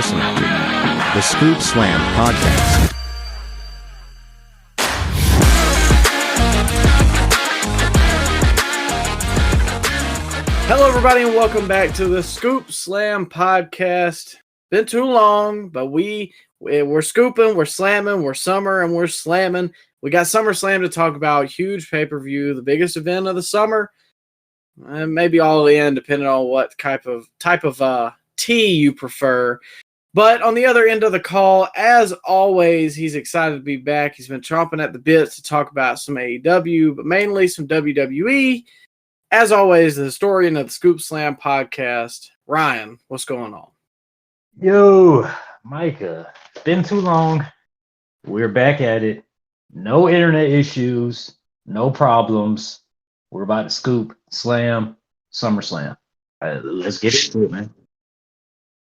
listening to the ScoopSlammed podcast. Hello, everybody, and welcome back to the ScoopSlammed podcast. Been too long, but we're scooping, we're slamming, we're summer, and we're slamming. We got SummerSlam to talk about, huge pay-per-view, the biggest event of the summer, and maybe all in, depending on what type of tea you prefer. But on the other end of the call, as always, he's excited to be back. He's been chomping at the bit to talk about some AEW, but mainly some WWE. As always, the historian of the ScoopSlammed podcast, Ryan, what's going on? Yo, Micah, it's been too long. We're back at it. No internet issues, no problems. We're about to scoop, slam, SummerSlam. Let's get into it, man.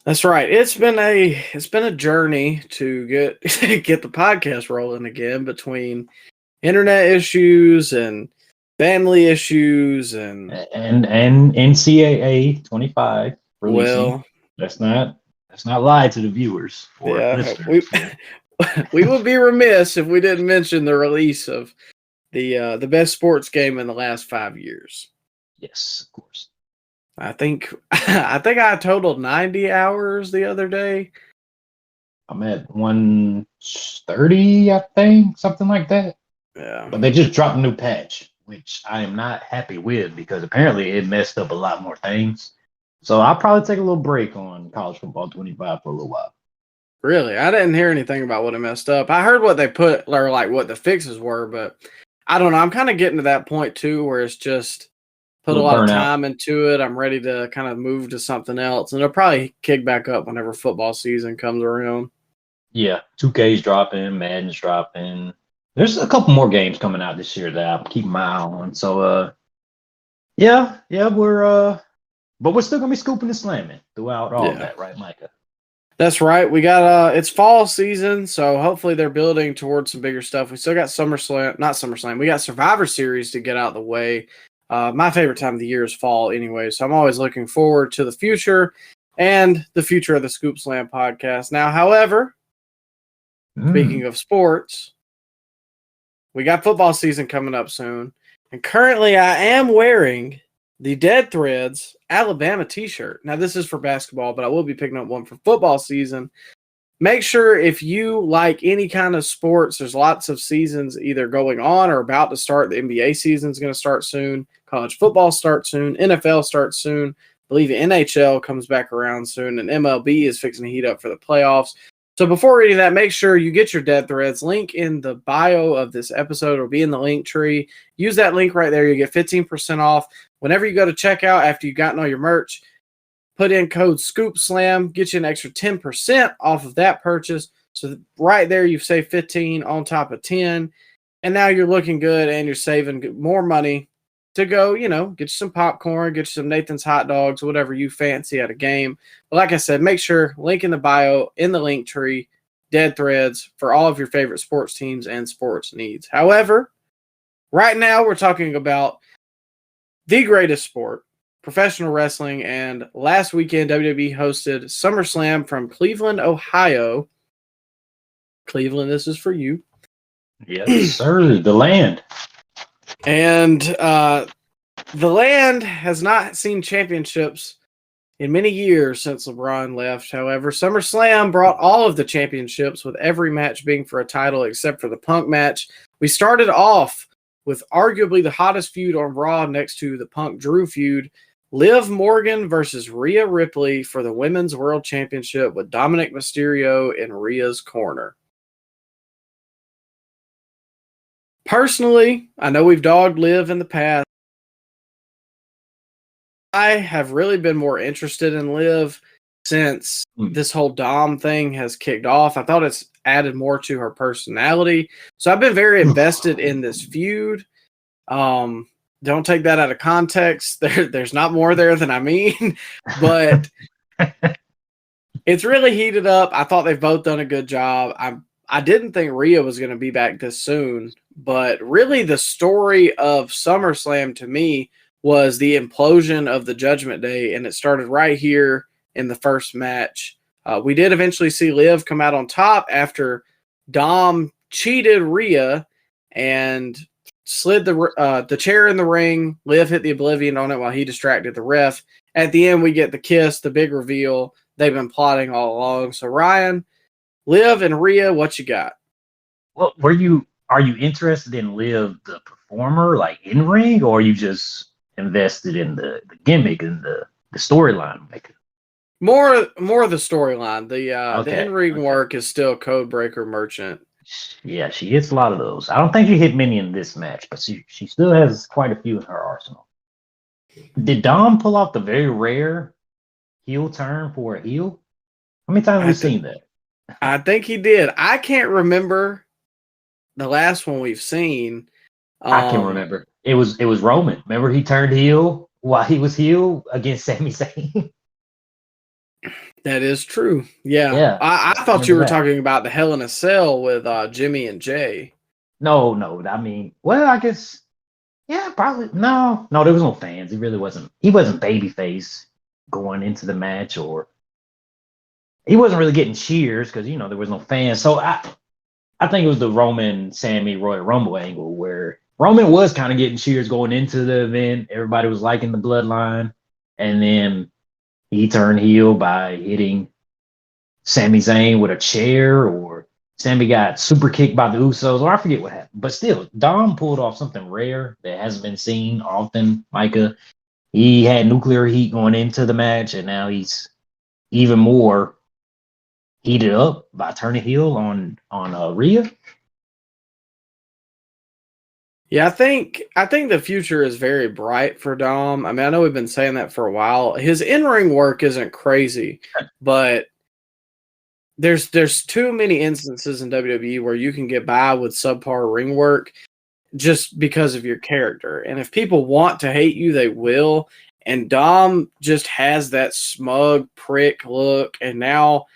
That's right. It's been a journey to get the podcast rolling again, between internet issues and family issues and NCAA 25 releasing. Well, let's not lie to the viewers or listeners. We would be remiss if we didn't mention the release of the best sports game in the last 5 years. Yes, of course. I think I totaled 90 hours the other day. I'm at 130, I think, something like that. Yeah. But they just dropped a new patch, which I am not happy with because apparently it messed up a lot more things. So I'll probably take a little break on College Football 25 for a little while. Really? I didn't hear anything about what it messed up. I heard what they put, or like what the fixes were, but I don't know. I'm kind of getting to that point too where it's just put a lot of time into it. I'm ready to kind of move to something else, and it'll probably kick back up whenever football season comes around. Yeah. 2K's dropping, Madden's dropping. There's a couple more games coming out this year that I'm keeping my eye on. So, but we're still gonna be scooping and slamming throughout all of that, right, Micah? That's right. We got it's fall season, so hopefully they're building towards some bigger stuff. We still got SummerSlam. We got Survivor Series to get out of the way. My favorite time of the year is fall anyway, so I'm always looking forward to the future and the future of the ScoopSlammed podcast. Now, however, speaking of sports, we got football season coming up soon, and currently I am wearing the Dead Threads Alabama t-shirt. Now, this is for basketball, but I will be picking up one for football season. Make sure if you like any kind of sports, there's lots of seasons either going on or about to start. The NBA season is going to start soon. College football starts soon. NFL starts soon. I believe the NHL comes back around soon, and MLB is fixing to heat up for the playoffs. So before reading that, make sure you get your Dead Threads. Link in the bio of this episode will be in the link tree. Use that link right there. You get 15% off. Whenever you go to checkout after you've gotten all your merch, put in code ScoopSlam, get you an extra 10% off of that purchase. So right there, you've saved 15 on top of 10. And now you're looking good and you're saving more money to go, get you some popcorn, get you some Nathan's hot dogs, whatever you fancy at a game. But like I said, make sure, link in the bio, in the link tree, Dead Threads for all of your favorite sports teams and sports needs. However, right now we're talking about the greatest sport, professional wrestling, and last weekend WWE hosted SummerSlam from Cleveland, Ohio. Cleveland, this is for you. Yes, sir. The land. And the land has not seen championships in many years since LeBron left. However, SummerSlam brought all of the championships, with every match being for a title except for the Punk match. We started off with arguably the hottest feud on Raw next to the Punk-Drew feud, Liv Morgan versus Rhea Ripley for the Women's World Championship, with Dominic Mysterio in Rhea's corner. Personally, I know we've dogged Liv in the past. I have really been more interested in Liv since this whole Dom thing has kicked off. I thought it's added more to her personality. So I've been very invested in this feud. Don't take that out of context. There's not more there than I mean, but it's really heated up. I thought they've both done a good job. I didn't think Rhea was going to be back this soon, but really the story of SummerSlam to me was the implosion of the Judgment Day, and it started right here in the first match. We did eventually see Liv come out on top after Dom cheated Rhea and slid the chair in the ring. Liv hit the Oblivion on it while he distracted the ref. At the end, we get the kiss, the big reveal. They've been plotting all along. So, Ryan, Liv and Rhea, what you got? Well, are you interested in Liv the performer, like in ring, or are you just invested in the gimmick and the storyline? More of the storyline. The in ring okay. work is still Codebreaker Merchant. Yeah, she hits a lot of those. I don't think she hit many in this match, but she still has quite a few in her arsenal. Did Dom pull off the very rare heel turn for a heel? How many times have we seen that? I think he did. I can't remember the last one we've seen. I can remember. It was Roman. Remember he turned heel while he was heel against Sami Zayn? That is true. Yeah. Yeah. I thought you were talking about the Hell in a Cell with Jimmy and Jay. No. I mean, well, I guess, yeah, probably. No, there was no fans. He really wasn't. He wasn't babyface going into the match, or he wasn't really getting cheers because there was no fans. So I think it was the Roman Sammy Royal Rumble angle where Roman was kind of getting cheers going into the event. Everybody was liking the bloodline, and then he turned heel by hitting Sami Zayn with a chair, or Sami got super kicked by the Usos, or I forget what happened. But still, Dom pulled off something rare that hasn't been seen often. Micah, he had nuclear heat going into the match, and now he's even more heated up by turning heel on Rhea. Yeah, I think the future is very bright for Dom. I mean, I know we've been saying that for a while. His in-ring work isn't crazy, but there's too many instances in WWE where you can get by with subpar ring work just because of your character. And if people want to hate you, they will. And Dom just has that smug prick look. And now,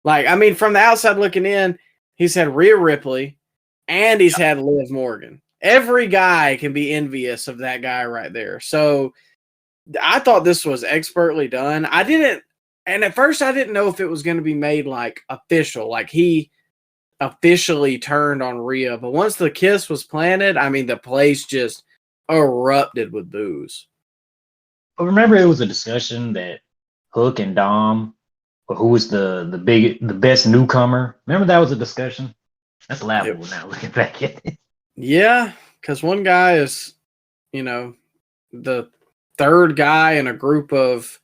from the outside looking in, he's had Rhea Ripley and he's had Liv Morgan. Every guy can be envious of that guy right there. So I thought this was expertly done. And at first I didn't know if it was going to be made official, like he officially turned on Rhea. But once the kiss was planted, the place just erupted with boos. But remember, it was a discussion that Hook and Dom, who was the best newcomer. Remember that was a discussion? That's laughable now looking back at it. Yeah, because one guy is, the third guy in a group of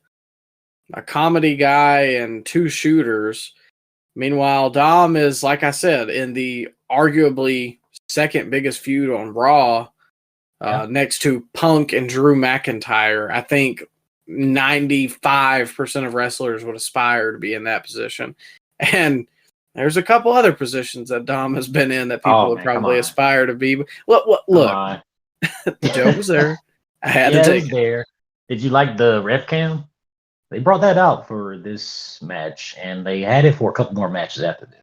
a comedy guy and two shooters. Meanwhile, Dom is, like I said, in the arguably second biggest feud on Raw, next to Punk and Drew McIntyre. I think 95% of wrestlers would aspire to be in that position. And there's a couple other positions that Dom has been in that people would probably aspire to be. Look, the joke was there. I had to take it. There. Did you like the ref cam? They brought that out for this match, and they had it for a couple more matches after this.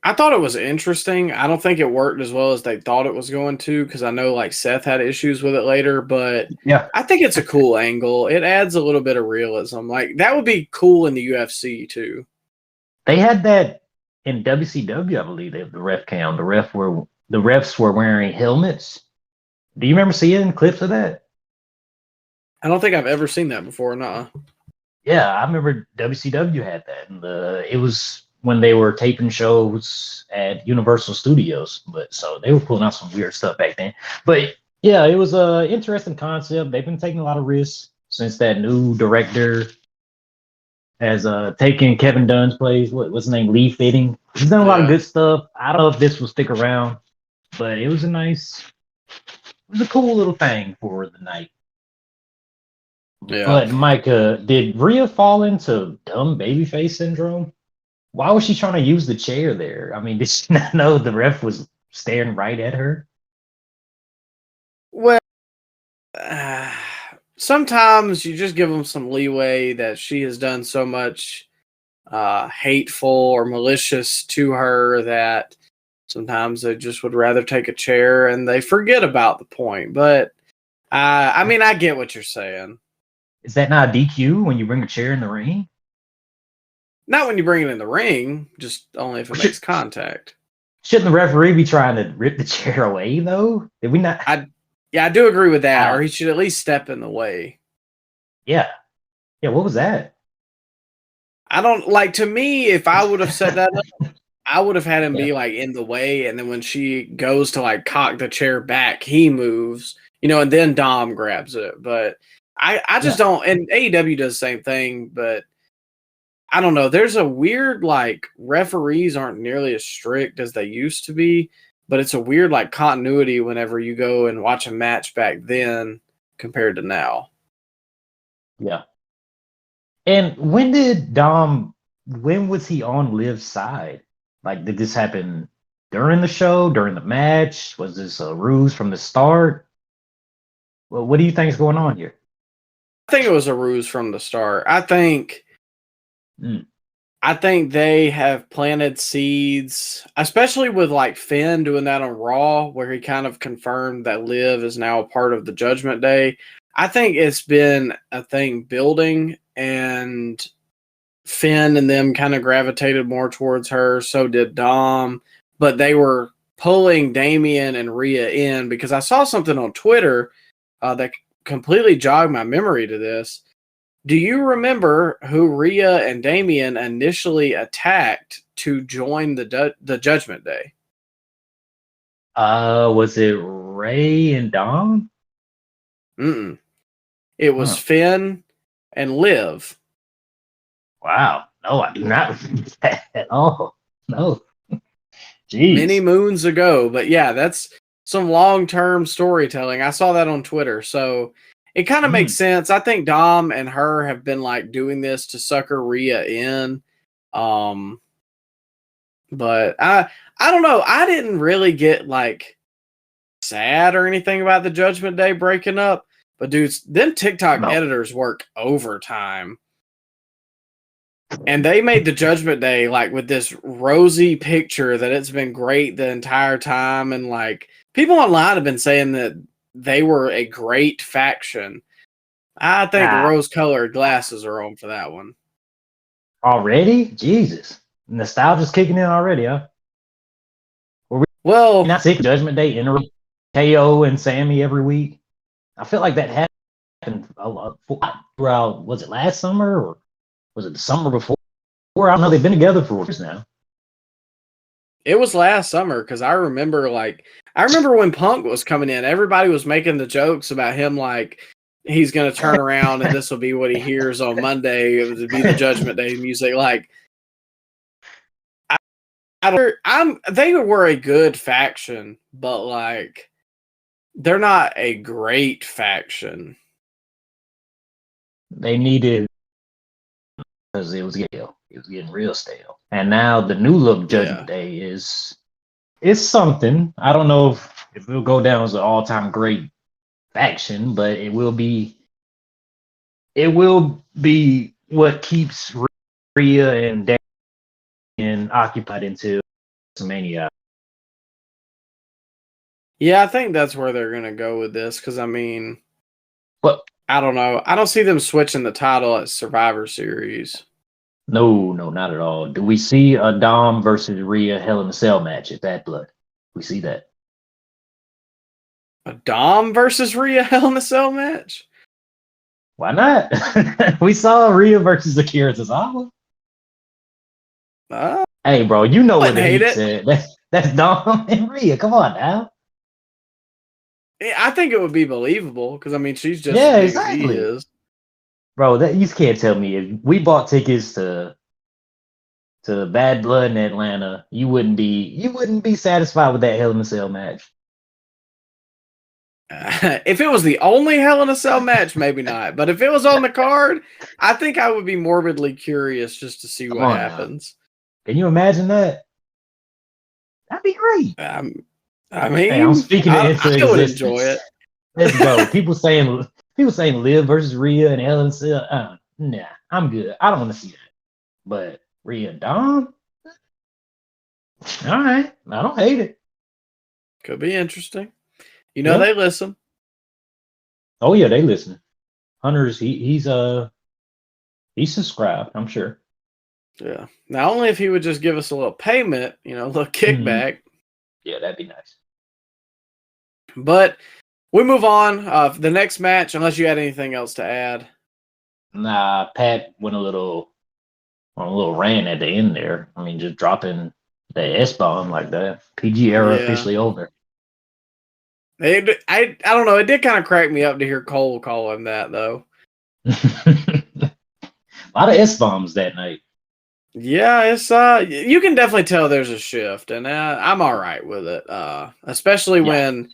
I thought it was interesting. I don't think it worked as well as they thought it was going to, because I know Seth had issues with it later, but yeah, I think it's a cool angle. It adds a little bit of realism. That would be cool in the UFC too. They had that in WCW, I believe. They have the ref cam. The refs were wearing helmets. Do you remember seeing clips of that? I don't think I've ever seen that before. Nuh-uh. Yeah, I remember WCW had that, and it was when they were taping shows at Universal Studios. But so they were pulling out some weird stuff back then. But yeah, it was an interesting concept. They've been taking a lot of risks since that new director has taken Kevin Dunn's place. What's his name? Lee Fitting. He's done a lot of good stuff. I don't know if this will stick around, but it was a cool little thing for the night. Yeah. But Micah, did Rhea fall into dumb babyface syndrome? Why was she trying to use the chair there? Did she not know the ref was staring right at her? Well, sometimes you just give them some leeway that she has done so much hateful or malicious to her that sometimes they just would rather take a chair and they forget about the point. But I get what you're saying. Is that not a DQ when you bring a chair in the ring? Not when you bring it in the ring, just only if it makes contact. Shouldn't the referee be trying to rip the chair away, though? Did we not? I do agree with that, or he should at least step in the way. Yeah. Yeah, what was that? I don't like, to me, if I would have set that up, I would have had him be like in the way, and then when she goes to like cock the chair back, he moves, and then Dom grabs it. But I just don't, and AEW does the same thing, but I don't know. There's a weird, like, referees aren't nearly as strict as they used to be, but it's a weird, like, continuity whenever you go and watch a match back then compared to now. Yeah. And when was he on Liv's side? Like, did this happen during the show, during the match? Was this a ruse from the start? Well, what do you think is going on here? I think it was a ruse from the start. I think they have planted seeds, especially with like Finn doing that on Raw, where he kind of confirmed that Liv is now a part of the Judgment Day. I think it's been a thing building, and Finn and them kind of gravitated more towards her. So did Dom, but they were pulling Damian and Rhea in because I saw something on Twitter that completely jogged my memory to this. Do you remember who Rhea and Damian initially attacked to join the Judgment Day? Was it Ray and Dom? It was Finn and Liv. Wow. No, I do not remember that at all. No. Jeez. Many moons ago. But yeah, that's some long-term storytelling. I saw that on Twitter. So it kind of makes sense. I think Dom and her have been like doing this to sucker Rhea in. But I don't know. I didn't really get like sad or anything about the Judgment Day breaking up. But dudes, them TikTok editors work overtime. And they made the Judgment Day like with this rosy picture that it's been great the entire time. And like people online have been saying that they were a great faction. I think the rose-colored glasses are on for that one. Already? Jesus. Nostalgia's kicking in already, huh? Well, not sick of Judgment Day in KO and Sammy every week. I feel like that happened a lot throughout, was it last summer or was it the summer before? I don't know. They've been together for years now. It was last summer because I remember when Punk was coming in, everybody was making the jokes about him like he's going to turn around and this will be what he hears on Monday. It would be the Judgment Day music. Like, they were a good faction, but like they're not a great faction. They needed, because it was getting real stale. And now the new look Judgment Day is something. I don't know if it'll go down as an all-time great faction, but it will be what keeps Rhea and Damian occupied until WrestleMania. Yeah, I think that's where they're gonna go with this because I mean, I don't know. I don't see them switching the title at Survivor Series. No, not at all. Do we see a Dom versus Rhea Hell in a Cell match at Bad Blood? We see that. A Dom versus Rhea Hell in a Cell match? Why not? We saw Rhea versus Akira Tozawa. Hey, bro, you know what they said. That's Dom and Rhea. Come on now. I think it would be believable because I mean she's just exactly. She is. Bro, you can't tell me if we bought tickets to Bad Blood in Atlanta, you wouldn't be satisfied with that Hell in a Cell match. If it was the only Hell in a Cell match, maybe not. But if it was on the card, I think I would be morbidly curious just to see what happens. Can you imagine that? That'd be great. I mean, I'm speaking it into existence. I would enjoy it. Let's go. People saying Liv versus Rhea and Hell in a Cell. Nah, I'm good. I don't want to see that. But Rhea and Dom? All right. I don't hate it. Could be interesting. They listen. Oh yeah, they listen. Hunter's he's subscribed, I'm sure. Yeah. Now, only if he would just give us a little payment, a little kickback. Yeah, that'd be nice. But we move on. The next match, unless you had anything else to add. Nah, Pat went on a little rant at the end there. I mean, just dropping the S-bomb like that. PG era officially over. I don't know. It did kind of crack me up to hear Cole call him that, though. A lot of S-bombs that night. Yeah, it's you can definitely tell there's a shift, and I'm all right with it. Especially when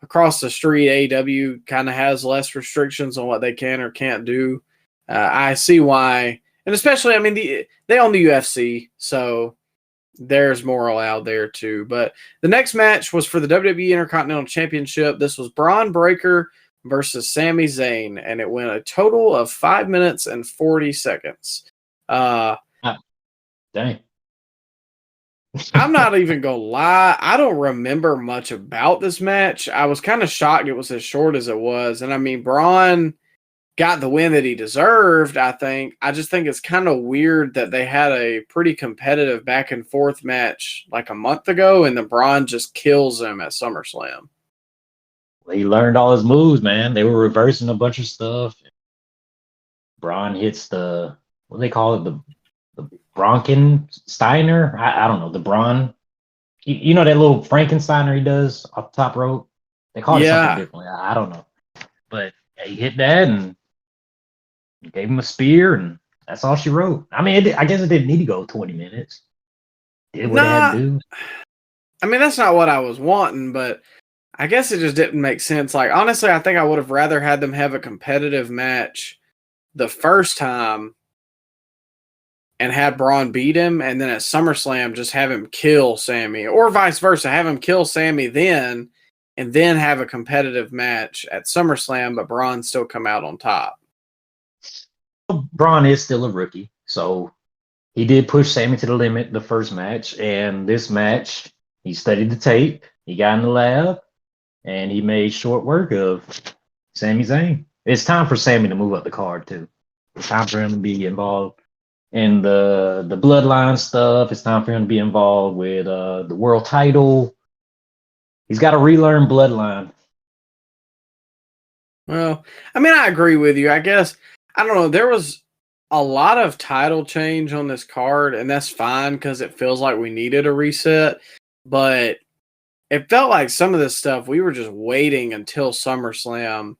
across the street, AEW kind of has less restrictions on what they can or can't do. I see why, and especially, I mean, they own the UFC, so there's more allowed there too. But the next match was for the WWE Intercontinental Championship. This was Braun Breaker versus Sami Zayn, and it went a total of 5 minutes and 40 seconds. Dang. I'm not even gonna lie. I don't remember much about this match. I was kind of shocked it was as short as it was. And I mean, Braun got the win that he deserved, I think. I just think it's kind of weird that they had a pretty competitive back and forth match like a month ago, and then Braun just kills him at SummerSlam. Well, he learned all his moves, man. They were reversing a bunch of stuff. Braun hits what do they call it? The Bronkensteiner? I don't know. The Braun. You know that little Frankensteiner he does off the top rope? They call it something differently. I don't know. But he hit that and gave him a spear, and that's all she wrote. I mean, I guess it didn't need to go 20 minutes. Did what it had to do. I mean, that's not what I was wanting, but I guess it just didn't make sense. Like, honestly, I think I would have rather had them have a competitive match the first time and had Braun beat him, and then at SummerSlam just have him kill Sammy, or vice versa, have him kill Sammy then, and then have a competitive match at SummerSlam, but Braun still come out on top. Braun is still a rookie, so he did push Sammy to the limit the first match, and this match, he studied the tape, he got in the lab, and he made short work of Sami Zayn. It's time for Sammy to move up the card, too. It's time for him to be involved in the bloodline stuff. It's time for him to be involved with the world title. He's got to relearn bloodline. Well, I mean, I agree with you. I guess, I don't know, there was a lot of title change on this card, and that's fine because it feels like we needed a reset, but it felt like some of this stuff we were just waiting until SummerSlam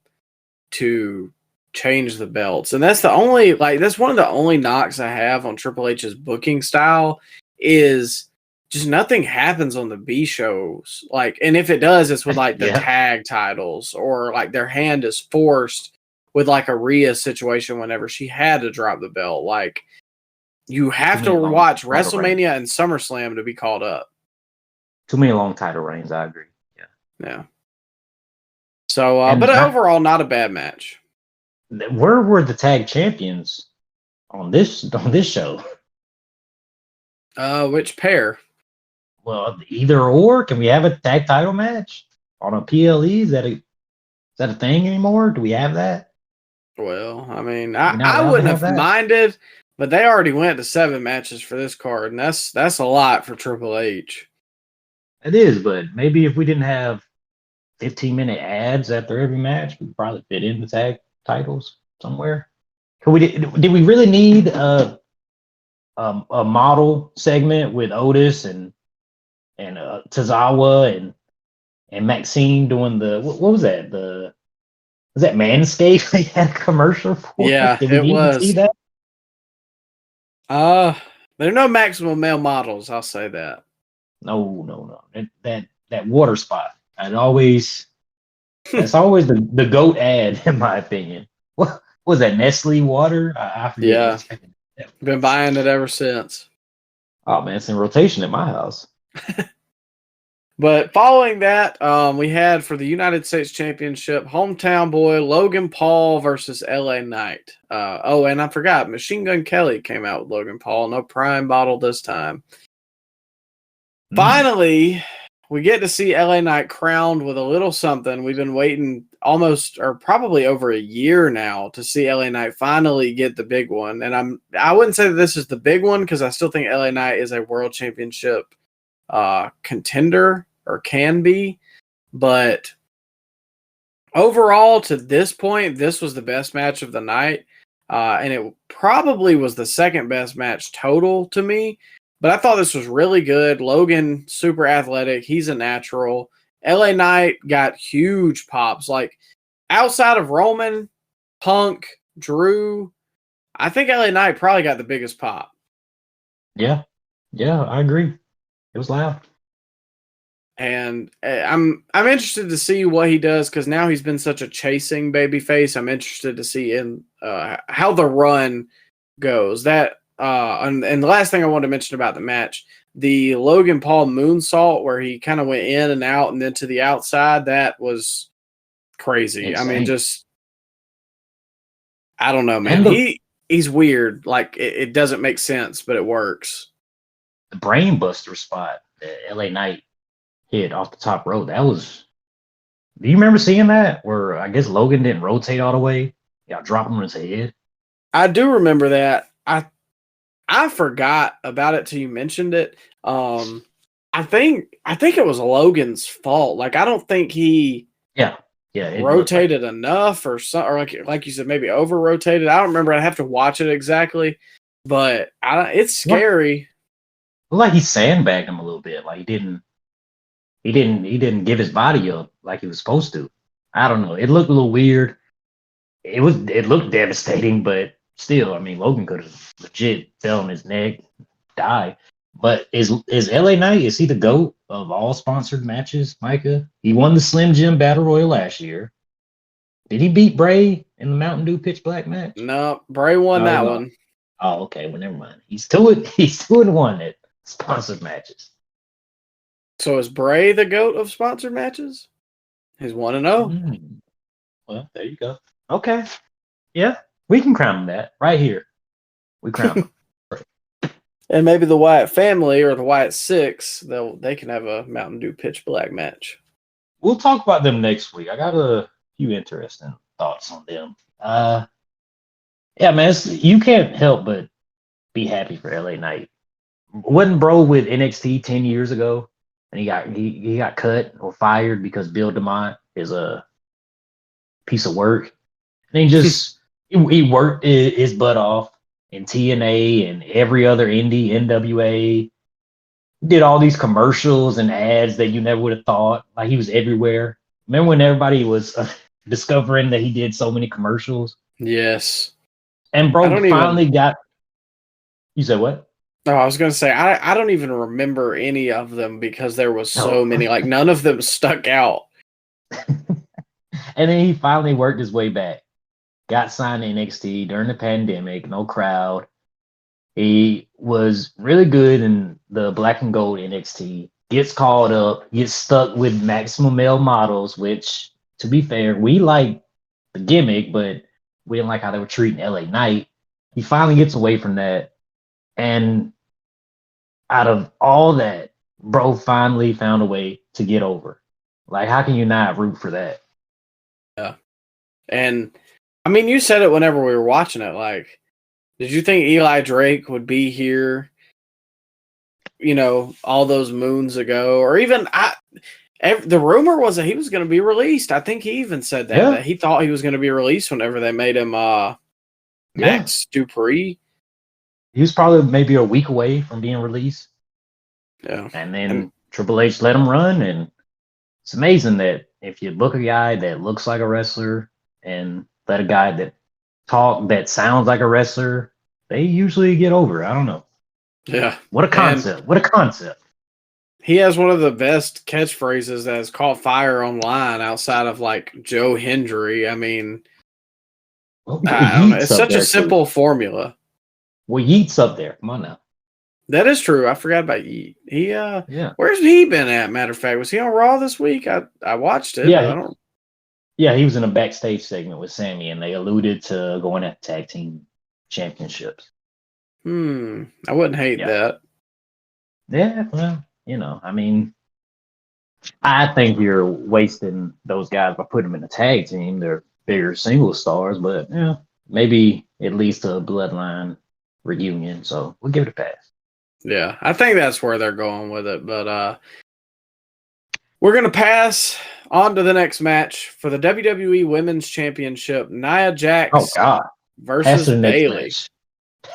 to change the belts. And that's that's one of the only knocks I have on Triple H's booking style is just nothing happens on the B shows. Like, and if it does, it's with like the tag titles, or like their hand is forced with like a Rhea situation whenever she had to drop the belt. Like, you have to watch WrestleMania and SummerSlam to be caught up. Too many long title reigns, I agree. Yeah. So, but overall, not a bad match. Where were the tag champions on this show? Which pair? Well, either or. Can we have a tag title match on a PLE? Is that a thing anymore? Do we have that? Well, I mean, I wouldn't have minded, but they already went to 7 matches for this card, and that's a lot for Triple H. It is, but maybe if we didn't have 15-minute ads after every match, we'd probably fit in the tag titles somewhere. Did we really need a model segment with Otis and Tozawa and Maxine doing what was that? Was that Manscaped they had a commercial for? Yeah, Did we it was. See that? There are no maximum male models, I'll say that. No. That water spot. That's always the GOAT ad, in my opinion. What was that, Nestle water? I forget. Yeah. Been buying it ever since. Oh man, it's in rotation at my house. But following that, we had for the United States Championship, hometown boy Logan Paul versus LA Knight. And I forgot, Machine Gun Kelly came out with Logan Paul. No Prime bottle this time. Finally, we get to see LA Knight crowned with a little something. We've been waiting almost or probably over a year now to see LA Knight finally get the big one. And I wouldn't say that this is the big one because I still think LA Knight is a world championship contender or can be. But overall, to this point, this was the best match of the night. And it probably was the second best match total to me. But I thought this was really good. Logan, super athletic. He's a natural. LA Knight got huge pops. Like, outside of Roman, Punk, Drew, I think LA Knight probably got the biggest pop. Yeah. Yeah, I agree. It was loud. And I'm interested to see what he does because now he's been such a chasing babyface. I'm interested to see how the run goes. That and the last thing I wanted to mention about the match, the Logan Paul moonsault where he kind of went in and out and then to the outside, that was crazy. Insane. I mean, just I don't know, man. He's weird. Like it doesn't make sense, but it works. The brain buster spot that LA Knight hit off the top rope. That was. Do you remember seeing that? Where I guess Logan didn't rotate all the way. Yeah, drop him on his head. I do remember that. I forgot about it till you mentioned it. I think it was Logan's fault. Like I don't think he rotated enough or something, or like you said, maybe over rotated. I don't remember. I have to watch it exactly, but it's scary. Like he sandbagged him a little bit. Like he didn't give his body up like he was supposed to. I don't know. It looked a little weird. It looked devastating, but still, I mean, Logan could have legit fell on his neck, die. But is LA Knight, is he the GOAT of all sponsored matches, Micah? He won the Slim Jim Battle Royal last year. Did he beat Bray in the Mountain Dew Pitch Black match? No, Bray won that one. Oh, okay. Well, never mind. He's 2-1 at sponsored matches. So is Bray the GOAT of sponsored matches? He's 1-0. Well, there you go. Okay. Yeah, we can crown him that right here. We crown him. And maybe the Wyatt family or the Wyatt Six, they can have a Mountain Dew Pitch Black match. We'll talk about them next week. I got a few interesting thoughts on them. Yeah, man, you can't help but be happy for LA Knight. Wasn't bro with NXT 10 years ago, and he got cut or fired because Bill DeMott is a piece of work. And he just he worked his butt off in TNA and every other indie, NWA. Did all these commercials and ads that you never would have thought. Like he was everywhere. Remember when everybody was discovering that he did so many commercials? Yes. And bro finally got. You said what? No, I was going to say, I don't even remember any of them because there was so many. Like, none of them stuck out. And then he finally worked his way back. Got signed to NXT during the pandemic, no crowd. He was really good in the black and gold NXT. Gets called up, gets stuck with maximum male models, which, to be fair, we like the gimmick, but we didn't like how they were treating LA Knight. He finally gets away from that. And out of all that, bro finally found a way to get over. Like, how can you not root for that? Yeah. And, I mean, you said it whenever we were watching it. Like, did you think Eli Drake would be here, all those moons ago? Or even, the rumor was that he was going to be released. I think he even said that he thought he was going to be released whenever they made him Max Dupree. He was probably maybe a week away from being released. Yeah. And then Triple H let him run. And it's amazing that if you book a guy that looks like a wrestler and let a guy that sounds like a wrestler, they usually get over. I don't know. Yeah. What a concept. What a concept. He has one of the best catchphrases that has caught fire online outside of like Joe Hendry. I mean, I don't know. It's such a simple formula. Well, Yeet's up there. Come on now. That is true. I forgot about Yeet. He where's he been at? Matter of fact, was he on Raw this week? I watched it. Yeah, he was in a backstage segment with Sammy, and they alluded to going at tag team championships. I wouldn't hate that. Yeah, well, I mean, I think you're wasting those guys by putting them in a tag team. They're bigger single stars, but yeah, maybe it leads to a bloodline reunion. So we'll give it a pass. Yeah, I think that's where they're going with it. But we're going to pass on to the next match for the WWE Women's Championship. Nia Oh Jax God! Pass versus to the next Bayley. match.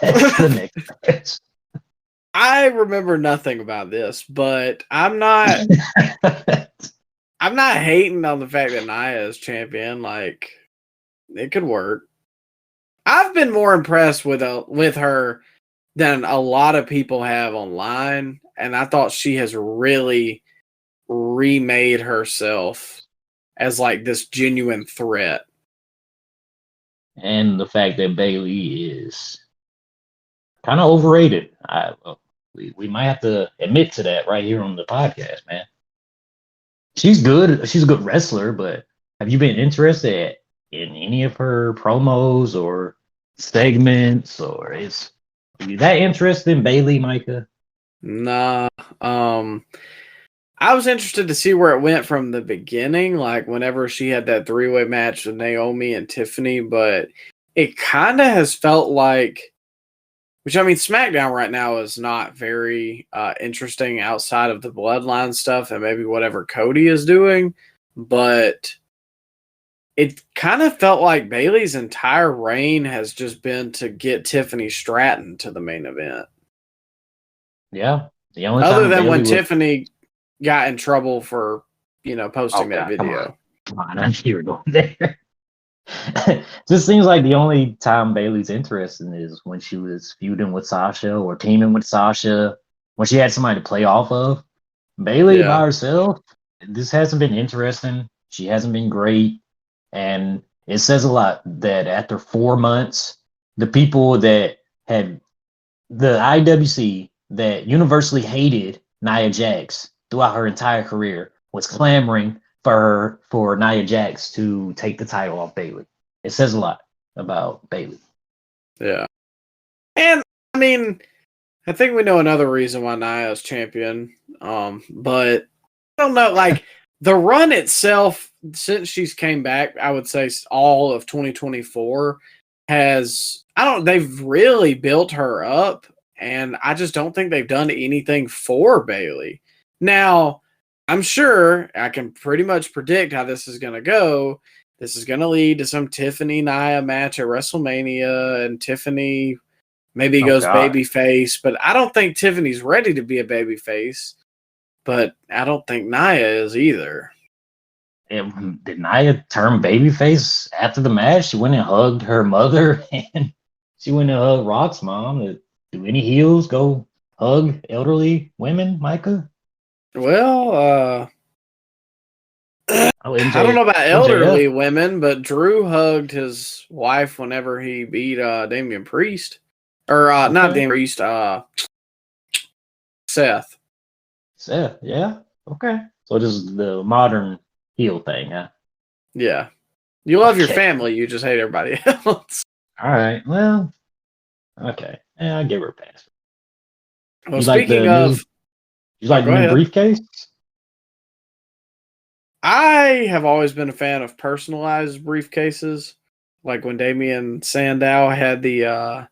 Pass to the next match. I remember nothing about this, but I'm not hating on the fact that Nia is champion. Like, it could work. I've been more impressed with her than a lot of people have online, and I thought she has really remade herself as like this genuine threat. And the fact that Bayley is kind of overrated. We might have to admit to that right here on the podcast, man. She's good. She's a good wrestler, but have you been interested in any of her promos or segments, or are you that interested in Bayley, Micah? Nah. I was interested to see where it went from the beginning, like whenever she had that 3-way match with Naomi and Tiffany, but it kind of has felt like, which I mean, SmackDown right now is not very interesting outside of the Bloodline stuff and maybe whatever Cody is doing, but it kind of felt like Bayley's entire reign has just been to get Tiffany Stratton to the main event. Yeah, the only Other time than when Bayley Tiffany got in trouble for, posting that video. Come on, I knew you were going there. Just seems like the only time Bayley's interested is when she was feuding with Sasha or teaming with Sasha, when she had somebody to play off of. Bayley by herself, this hasn't been interesting. She hasn't been great. And it says a lot that after 4 months, the people that had the IWC that universally hated Nia Jax throughout her entire career was clamoring for Nia Jax to take the title off Bayley. It says a lot about Bayley. Yeah. And I mean, I think we know another reason why Nia is champion. But I don't know, like the run itself, since she's came back, I would say all of 2024 they've really built her up, and I just don't think they've done anything for Bayley. Now, I'm sure I can pretty much predict how this is going to go. This is going to lead to some Tiffany Nia match at WrestleMania, and Tiffany maybe goes babyface, but I don't think Tiffany's ready to be a babyface, but I don't think Nia is either. Did Nia turn babyface after the match? She went and hugged her mother, and she went and hugged Rock's mom. Do any heels go hug elderly women, Micah? Well, I don't know about elderly women, but Drew hugged his wife whenever he beat Damian Priest. Or not Damian Priest, Seth. Seth, yeah. Okay. So this is the modern heel thing, huh? Yeah. You love your family, you just hate everybody else. All right. Well, okay. Yeah, I'll give her a pass. Well, speaking of... You like the new briefcase? I have always been a fan of personalized briefcases. Like when Damian Sandow had the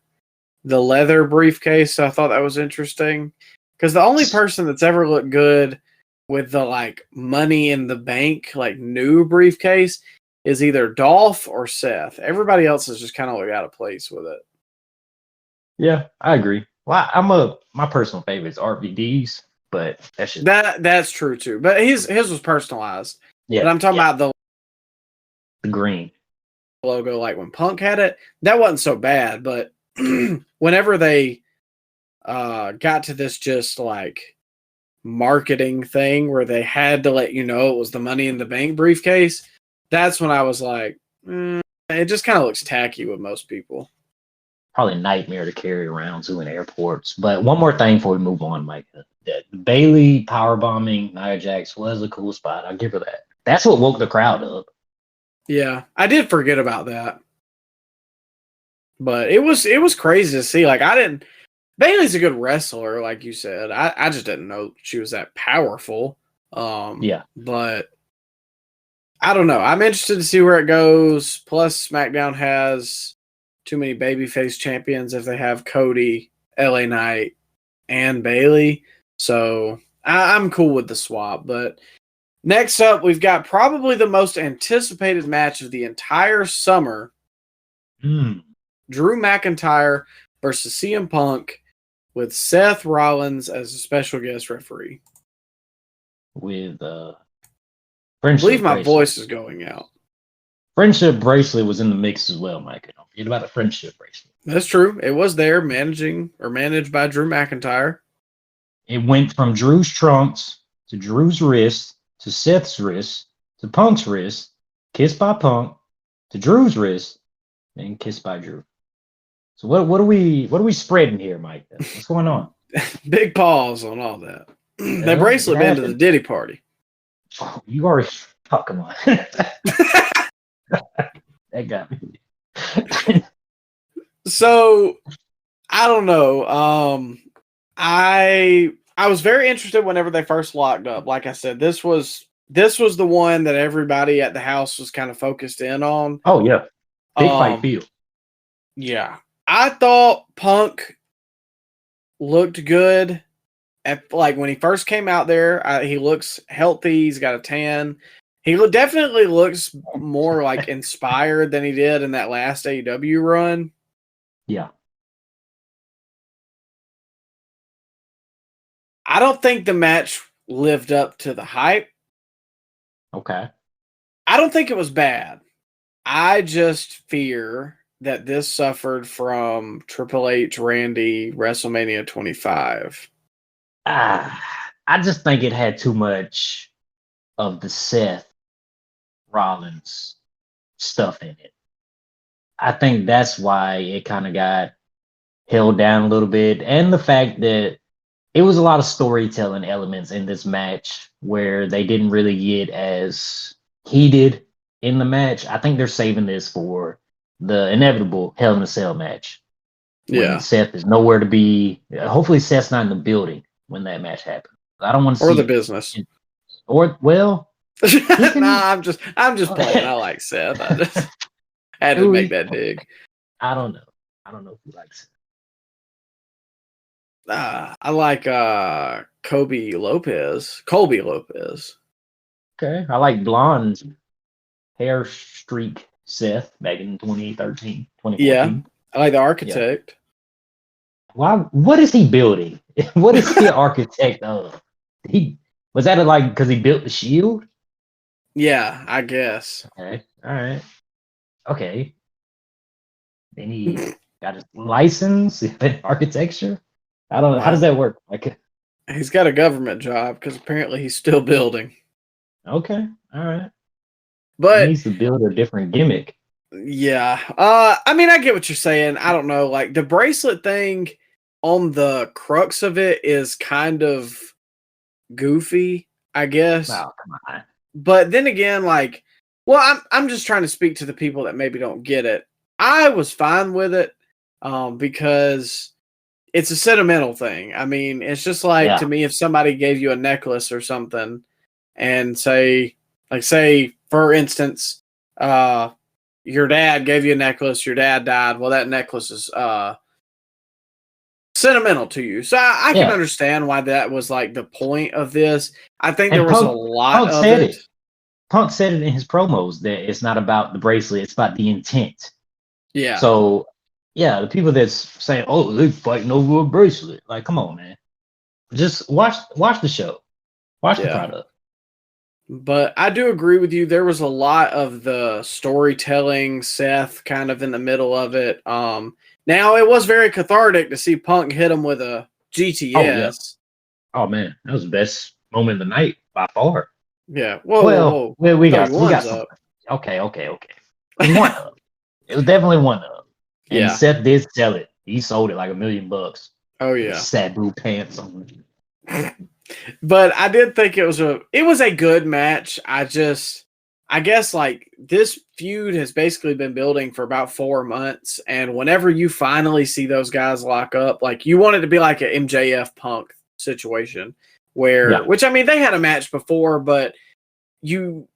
leather briefcase, I thought that was interesting. Because the only person that's ever looked good with the like Money in the Bank, like new briefcase, is either Dolph or Seth. Everybody else has just kind of looked out of place with it. Yeah, I agree. Well, my personal favorite is RVD's. But that's true too. But his was personalized. Yeah. But I'm talking about the green logo, like when Punk had it. That wasn't so bad. But whenever they got to this just like marketing thing where they had to let you know it was the Money in the Bank briefcase, that's when I was like, it just kind of looks tacky with most people. Probably a nightmare to carry around too in airports. But one more thing before we move on, Mike. Bayley powerbombing Nia Jax was a cool spot. I'll give her that. That's what woke the crowd up. Yeah, I did forget about that. But it was crazy to see. Like Bayley's a good wrestler, like you said. I just didn't know she was that powerful. But I don't know. I'm interested to see where it goes. Plus, SmackDown has too many babyface champions if they have Cody, LA Knight, and Bailey. So I'm cool with the swap. But next up, we've got probably the most anticipated match of the entire summer. Drew McIntyre versus CM Punk with Seth Rollins as a special guest referee. With I believe my voice is going out. Friendship bracelet was in the mix as well, Mike. Don't forget about the friendship bracelet. That's true. It was there, managed by Drew McIntyre. It went from Drew's trunks to Drew's wrist to Seth's wrist to Punk's wrist, kissed by Punk to Drew's wrist, and kissed by Drew. So what are we spreading here, Mike? What's going on? Big pause on all that. That bracelet been to the Diddy party. Oh, you already. Oh, come on. That got me. So I don't know. I was very interested whenever they first locked up. Like I said, this was the one that everybody at the house was kind of focused in on. Oh yeah, big fight feel. Yeah, I thought Punk looked good. Like when he first came out there, he looks healthy. He's got a tan. He definitely looks more like inspired than he did in that last AEW run. Yeah. I don't think the match lived up to the hype. Okay. I don't think it was bad. I just fear that this suffered from Triple H, Randy, WrestleMania 25. I just think it had too much of the Seth Rollins stuff in it. I think that's why it kind of got held down a little bit. And the fact that it was a lot of storytelling elements in this match where they didn't really get as heated in the match. I think they're saving this for the inevitable Hell in a Cell match. Yeah. When Seth is nowhere to be. Hopefully Seth's not in the building when that match happens. I don't want to see. Or the business. Well. Nah, I'm just playing. I like Seth. I just had to make that dig. I don't know if he likes it. I like Colby Lopez. Okay. I like blonde hair streak Seth back in 2013, 2014. Yeah. I like the Architect. Yeah. Why? What is he building? What is he an architect of? Was that because he built the Shield? Yeah, I guess. Okay. All right. Okay. Then he got his license in architecture. I don't know. How does that work? He's got a government job because apparently he's still building. Okay. All right. But he needs to build a different gimmick. Yeah. I mean, I get what you're saying. I don't know. Like the bracelet thing on the crux of it is kind of goofy, I guess. Wow, come on. But then again, I'm just trying to speak to the people that maybe don't get it. I was fine with it because it's a sentimental thing. I mean, it's just to me, if somebody gave you a necklace or something and say, for instance, your dad gave you a necklace, your dad died. Well, that necklace is sentimental to you. So I can understand why that was the point of this. I think there was a lot of it. Punk said it in his promos that it's not about the bracelet, it's about the intent. Yeah. So, the people that's saying, "Oh, they're fighting over a bracelet," come on, man. Just watch the show, watch the product. But I do agree with you. There was a lot of the storytelling, Seth kind of in the middle of it. Now it was very cathartic to see Punk hit him with a GTS. Oh man, that was the best moment of the night by far. Yeah. Whoa. We got something. Okay. One up. It was definitely one up. And Seth did sell it. He sold it like $1 million. Oh yeah. Sabu pants on. But I did think it was a good match. I guess this feud has basically been building for about 4 months, and whenever you finally see those guys lock up, you want it to be like an MJF Punk situation which I mean, they had a match before, but you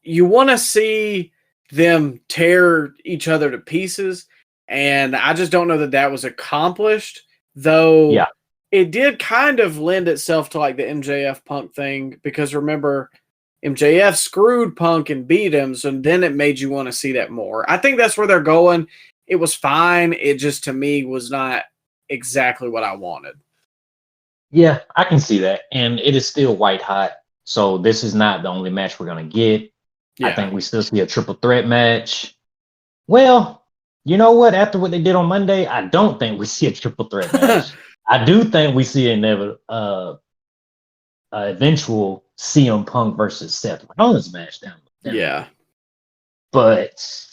want to see them tear each other to pieces, and I just don't know that was accomplished, though. It did kind of lend itself to like the MJF Punk thing, because remember, MJF screwed Punk and beat him, so then it made you want to see that more. I think that's where they're going. It was fine. It just, to me, was not exactly what I wanted. Yeah, I can see that. And it is still white hot. So this is not the only match we're going to get. Yeah. I think we still see a triple threat match. Well, you know what? After what they did on Monday, I don't think we see a triple threat match. I do think we see an eventual CM Punk versus Seth Rollins match down. Yeah. But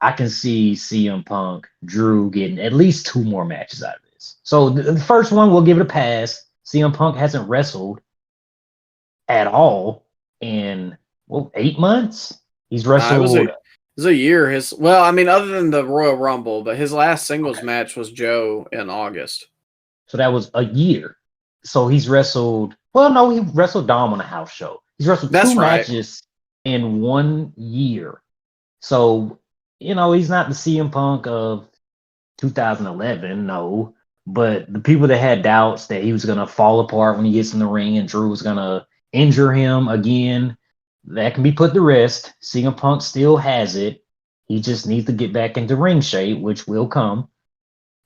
I can see CM Punk, Drew getting at least 2 more matches out of this. So the first one, we'll give it a pass. CM Punk hasn't wrestled at all in 8 months. He's wrestled. It was a year. Other than the Royal Rumble, but his last singles match was Joe in August. So that was a year. So he's wrestled. Well, no, he wrestled Dom on a house show. He's wrestled 2 matches in 1 year. So, he's not the CM Punk of 2011, no. But the people that had doubts that he was going to fall apart when he gets in the ring and Drew was going to injure him again, that can be put to rest. CM Punk still has it. He just needs to get back into ring shape, which will come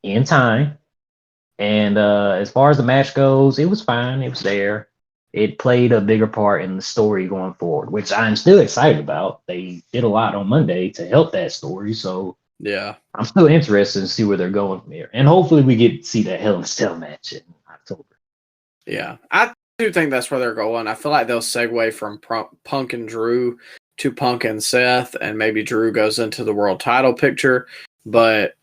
in time. And as far as the match goes, it was fine. It was there. It played a bigger part in the story going forward, which I'm still excited about. They did a lot on Monday to help that story. So yeah, I'm still interested to see where they're going from here. And hopefully we get to see that Hell in a Cell match in October. Yeah, I do think that's where they're going. I feel like they'll segue from Punk and Drew to Punk and Seth, and maybe Drew goes into the world title picture. But,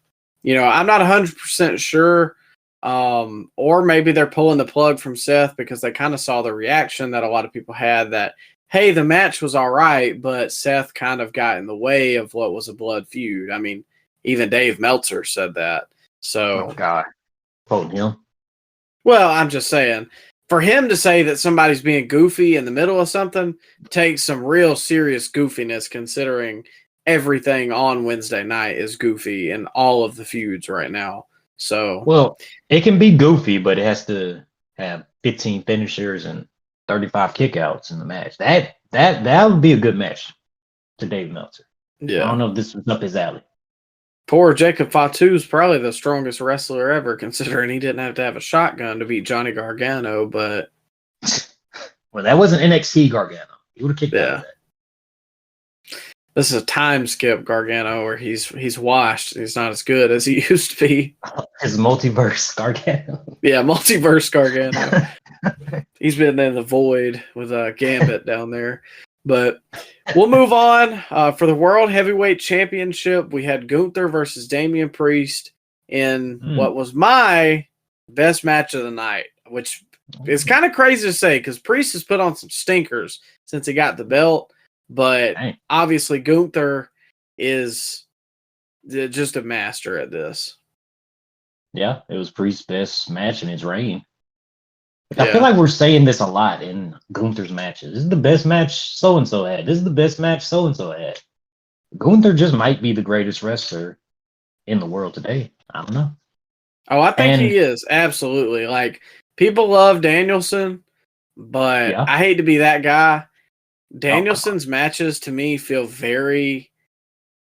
I'm not 100% sure. Or maybe they're pulling the plug from Seth because they kind of saw the reaction that a lot of people had that, hey, the match was all right, but Seth kind of got in the way of what was a blood feud. I mean, even Dave Meltzer said that. So, oh God, quoting him. Well, I'm just saying, for him to say that somebody's being goofy in the middle of something takes some real serious goofiness, considering everything on Wednesday night is goofy in all of the feuds right now. So, well, it can be goofy, but it has to have 15 finishers and 35 kickouts in the match. That would be a good match to Dave Meltzer. Yeah. I don't know if this was up his alley. Poor Jacob Fatu is probably the strongest wrestler ever, considering he didn't have to have a shotgun to beat Johnny Gargano. But well, that wasn't NXT Gargano. He would have kicked out of that. This is a time skip Gargano where he's washed. He's not as good as he used to be. His multiverse Gargano. Yeah, multiverse Gargano. He's been in the void with a Gambit down there. But we'll move on. For the World Heavyweight Championship, we had Gunther versus Damian Priest in what was my best match of the night, which is kind of crazy to say because Priest has put on some stinkers since he got the belt. But obviously, Gunther is just a master at this. Yeah, it was Priest's best match in his reign. I feel like we're saying this a lot in Gunther's matches. This is the best match so-and-so had. This is the best match so-and-so had. Gunther just might be the greatest wrestler in the world today. I don't know. Oh, I think he is. Absolutely. Like, people love Danielson, but I hate to be that guy. Danielson's matches to me feel very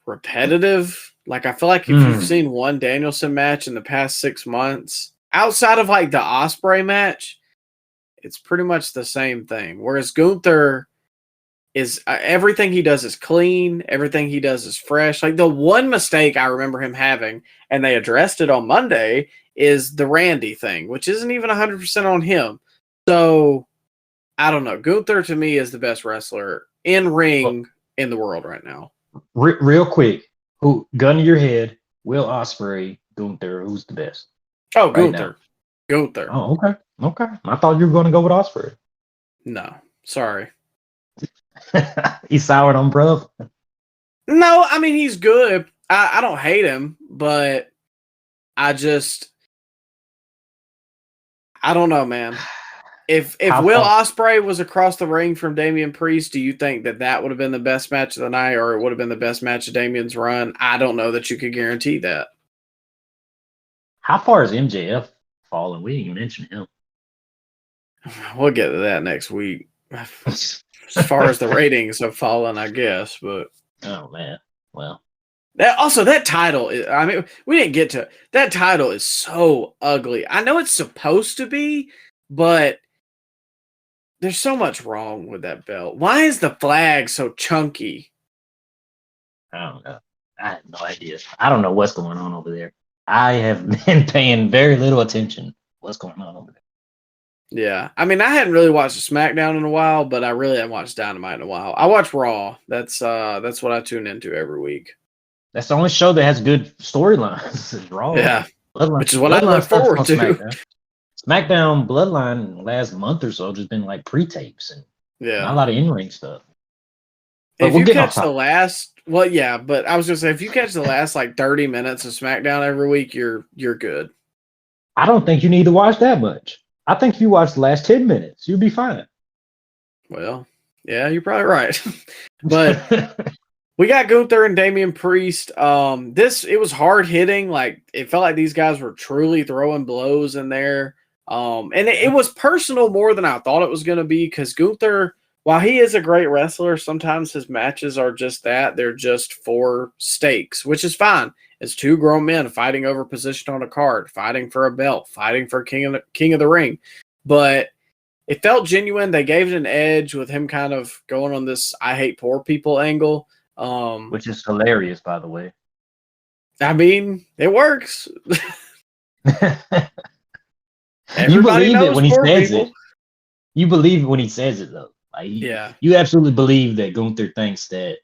repetitive. Like, I feel like if you've seen one Danielson match in the past 6 months, outside of like the Ospreay match, it's pretty much the same thing. Whereas Gunther is everything he does is clean. Everything he does is fresh. Like the one mistake I remember him having, and they addressed it on Monday, is the Randy thing, which isn't even 100% on him. So I don't know. Gunther to me is the best wrestler in ring in the world right now. Real quick, gun to your head, Will Ospreay, Gunther, who's the best? Oh, Gunther. Gunther. Oh, okay. I thought you were going to go with Ospreay. No, sorry. He's soured on bro. No, I mean, he's good. I don't hate him, but I don't know, man. If Will Ospreay was across the ring from Damian Priest, do you think that would have been the best match of the night, or it would have been the best match of Damian's run? I don't know that you could guarantee that. How far is MJF falling? We didn't even mention him. We'll get to that next week. As far as the ratings have fallen, I guess, but oh man, well. That title, I mean, we didn't get to it. That title is so ugly. I know it's supposed to be, but there's so much wrong with that belt. Why is the flag so chunky? I don't know. I have no idea. I don't know what's going on over there. I have been paying very little attention. What's going on over there? Yeah. I mean, I hadn't really watched SmackDown in a while, but I really haven't watched Dynamite in a while. I watch Raw. That's what I tune into every week. That's the only show that has good storylines. Is Raw. Yeah. Bloodline, which is what I look forward to. SmackDown Bloodline last month or so just been like pre-tapes and not a lot of in-ring stuff. But if you catch the last, but I was gonna say if you catch the last like 30 minutes of SmackDown every week, you're good. I don't think you need to watch that much. I think if you watch the last 10 minutes, you'll be fine. Well, yeah, you're probably right. But we got Gunther and Damian Priest. It was hard hitting. Like it felt like these guys were truly throwing blows in there. And it was personal more than I thought it was going to be because Gunther, while he is a great wrestler, sometimes his matches are just that. They're just for stakes, which is fine. It's two grown men fighting over position on a card, fighting for a belt, fighting for king of the ring. But it felt genuine. They gave it an edge with him kind of going on this I hate poor people angle. Which is hilarious, by the way. I mean, it works. You believe it when he says it. You believe it when he says it, though. Like, you absolutely believe that Gunther thinks that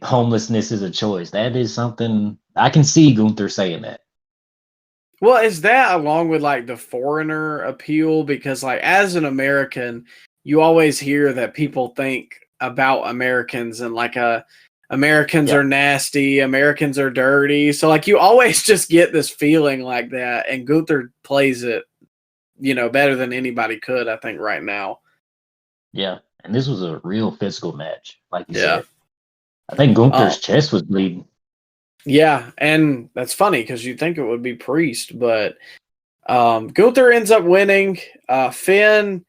homelessness is a choice. That is something I can see Gunther saying that. Well, is that along with like the foreigner appeal? Because like as an American, you always hear that people think about Americans and like Americans are nasty, Americans are dirty. So like you always just get this feeling like that, and Gunther plays it, better than anybody could, I think, right now. Yeah, and this was a real physical match, like you said. I think Gunther's chest was bleeding. Yeah, and that's funny because you'd think it would be Priest, but Gunther ends up winning. Finn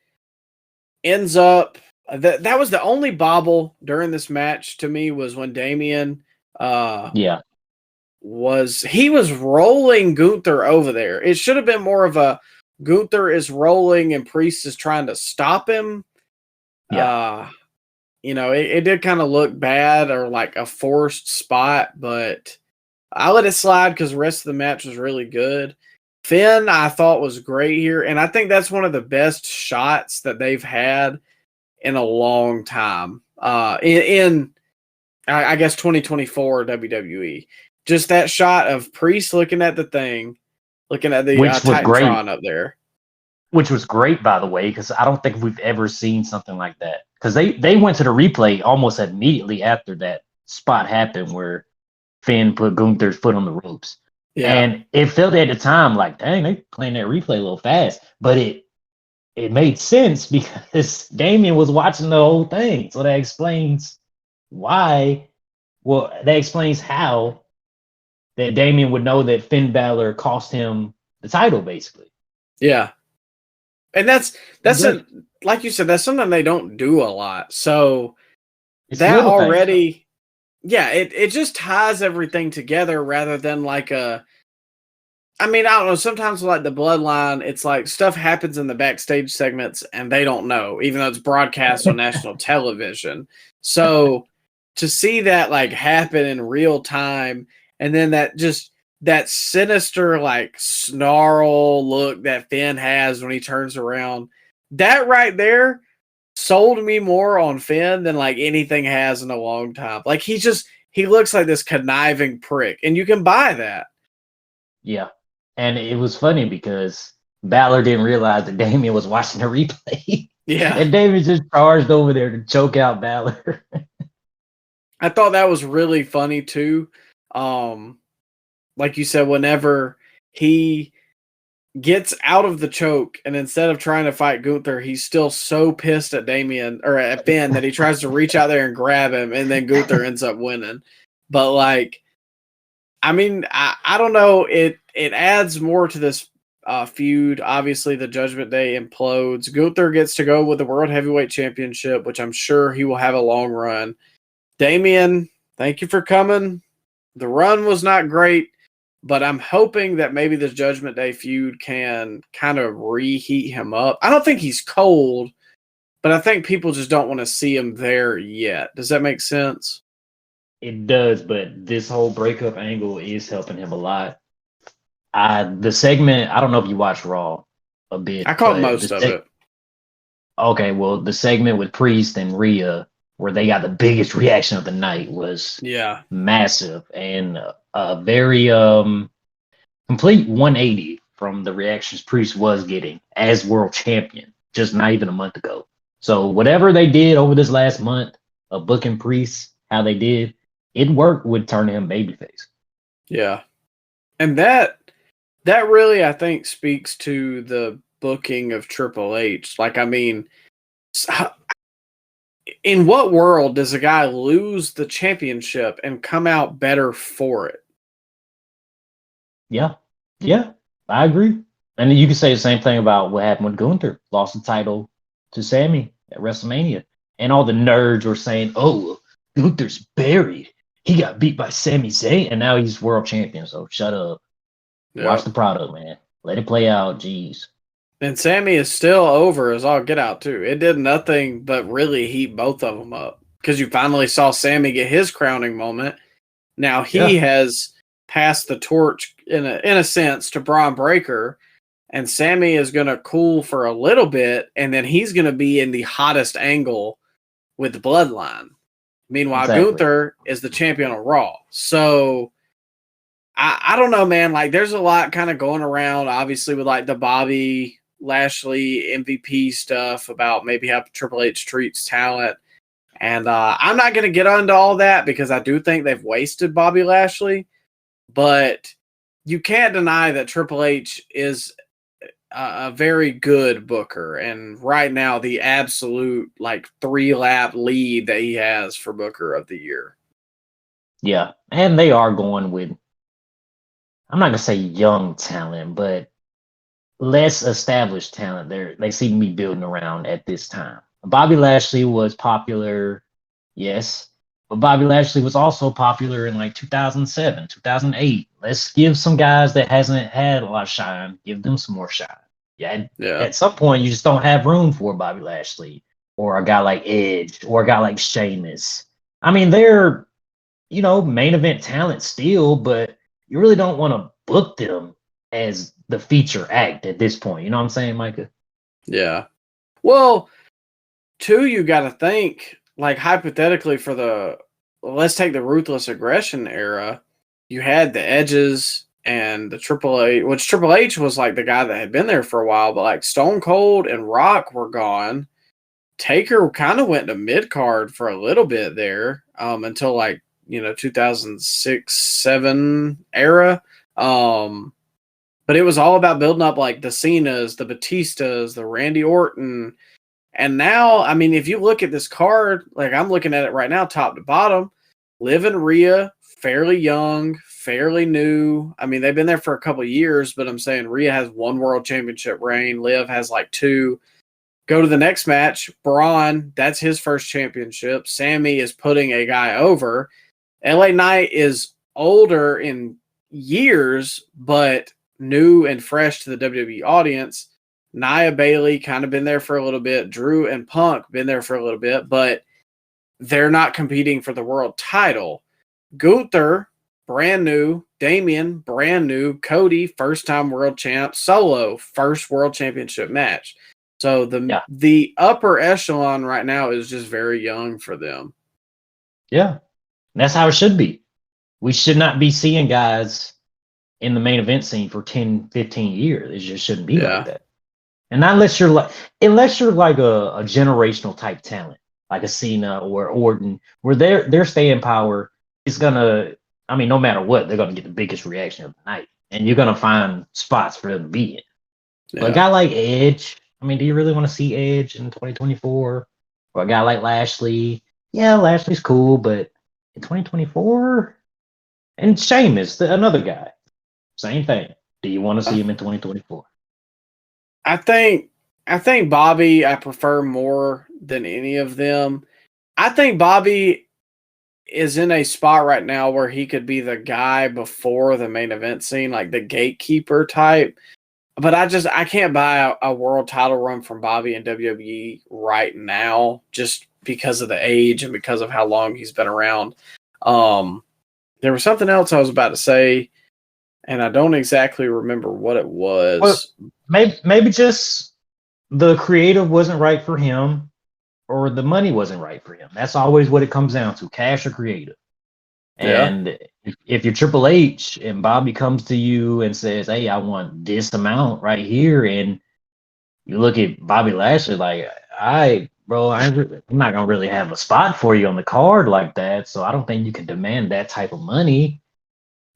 ends up. That was the only bobble during this match to me was when Damian was rolling Gunther over there. It should have been more of a Gunther is rolling and Priest is trying to stop him. Yeah. It did kind of look bad or like a forced spot, but I let it slide because the rest of the match was really good. Finn, I thought, was great here, and I think that's one of the best shots that they've had in a long time. I guess 2024 WWE. Just that shot of Priest looking at the thing, looking at the Titantron up there. Which was great, by the way, because I don't think we've ever seen something like that. Because they went to the replay almost immediately after that spot happened where Finn put Gunther's foot on the ropes. Yeah. And it felt at the time like, dang, they playing that replay a little fast. But it made sense because Damian was watching the whole thing. So that explains why. Well, that explains how that Damian would know that Finn Balor cost him the title, basically. Yeah. And that's like you said, that's something they don't do a lot. So it's that already, it just ties everything together rather than like I don't know. Sometimes like the Bloodline, it's like stuff happens in the backstage segments and they don't know, even though it's broadcast on national television. So to see that like happen in real time, and then that sinister like snarl look that Finn has when he turns around, that right there sold me more on Finn than like anything has in a long time. Like he looks like this conniving prick, and you can buy that. Yeah. And it was funny because Balor didn't realize that Damian was watching the replay. Yeah. And Damian just charged over there to choke out Balor. I thought that was really funny too. Like you said, whenever he gets out of the choke, and instead of trying to fight Gunther, he's still so pissed at Damien or at Finn that he tries to reach out there and grab him, and then Gunther ends up winning. But like, I mean, I don't know. It adds more to this feud. Obviously, the Judgment Day implodes. Gunther gets to go with the World Heavyweight Championship, which I'm sure he will have a long run. Damien, thank you for coming. The run was not great, but I'm hoping that maybe this Judgment Day feud can kind of reheat him up. I don't think he's cold, but I think people just don't want to see him there yet. Does that make sense? It does, but this whole breakup angle is helping him a lot. The segment, I don't know if you watched Raw a bit. I caught most of it. Okay, well, the segment with Priest and Rhea, where they got the biggest reaction of the night, was massive and a very complete 180 from the reactions Priest was getting as world champion just not even a month ago. So whatever they did over this last month of booking Priest, how they did, it worked with turning him babyface. Yeah. And that really, I think, speaks to the booking of Triple H. Like, I mean, in what world does a guy lose the championship and come out better for it? Yeah, I agree. And you can say the same thing about what happened with Gunther. Lost the title to Sammy at WrestleMania. And all the nerds were saying, oh, Gunther's buried. He got beat by Sami Zayn, and now he's world champion. So shut up. Yep. Watch the product, man. Let it play out. Jeez. And Sammy is still over as all get out, too. It did nothing but really heat both of them up. Because you finally saw Sammy get his crowning moment. Now he has passed the torch, in a sense, to Braun Breaker. And Sammy is going to cool for a little bit. And then he's going to be in the hottest angle with the Bloodline. Meanwhile, Gunther is the champion of Raw. So, I don't know, man. Like, there's a lot kind of going around, obviously, with, like, the Bobby Lashley MVP stuff about maybe how Triple H treats talent. And I'm not going to get into all that because I do think they've wasted Bobby Lashley. But you can't deny that Triple H is a very good booker, and right now the absolute like 3-lap lead that he has for Booker of the Year. Yeah, and they are going with, I'm not gonna say young talent, but less established talent. They seem to be building around at this time. Bobby Lashley was popular, yes, but Bobby Lashley was also popular in like 2007, 2008. Let's give some guys that hasn't had a lot of shine, give them some more shine. Yeah, at some point, you just don't have room for Bobby Lashley or a guy like Edge or a guy like Sheamus. I mean, they're, main event talent still, but you really don't want to book them as the feature act at this point. You know what I'm saying, Micah? Yeah. Well, too, you got to think, like, hypothetically let's take the Ruthless Aggression era. You had the Edges and the Triple H, which Triple H was like the guy that had been there for a while, but like Stone Cold and Rock were gone. Taker kind of went to mid-card for a little bit there until like, 2006-07 era. But it was all about building up like the Cenas, the Batistas, the Randy Orton. And now, I mean, if you look at this card, like I'm looking at it right now, top to bottom, Liv and Rhea, fairly young, fairly new. I mean, they've been there for a couple of years, but I'm saying Rhea has 1 world championship reign. Liv has like 2. Go to the next match. Braun, that's his first championship. Sammy is putting a guy over. LA Knight is older in years, but new and fresh to the WWE audience. Nia Bailey kind of been there for a little bit. Drew and Punk been there for a little bit, but they're not competing for the world title. Gunther, brand new. Damien, brand new. Cody, first-time world champ. Solo, first world championship match. So the upper echelon right now is just very young for them. Yeah, that's how it should be. We should not be seeing guys in the main event scene for 10, 15 years. It just shouldn't be like that. And not unless you're like a generational type talent, like a Cena or Orton, where their staying power is gonna, I mean, no matter what, they're gonna get the biggest reaction of the night, and you're gonna find spots for them to be in. But a guy like Edge, I mean, do you really want to see Edge in 2024? Or a guy like Lashley? Yeah, Lashley's cool, but in 2024? And Sheamus, another guy, same thing. Do you want to see him in 2024? I think Bobby I prefer more than any of them. I think Bobby is in a spot right now where he could be the guy before the main event scene, like the gatekeeper type. But I can't buy a world title run from Bobby in WWE right now, just because of the age and because of how long he's been around. There was something else I was about to say, and I don't exactly remember what it was. Well, maybe just the creative wasn't right for him, or the money wasn't right for him. That's always what it comes down to: cash or creative. And if you're Triple H and Bobby comes to you and says, "Hey, I want this amount right here," and you look at Bobby Lashley like, I'm not gonna really have a spot for you on the card like that, so I don't think you can demand that type of money.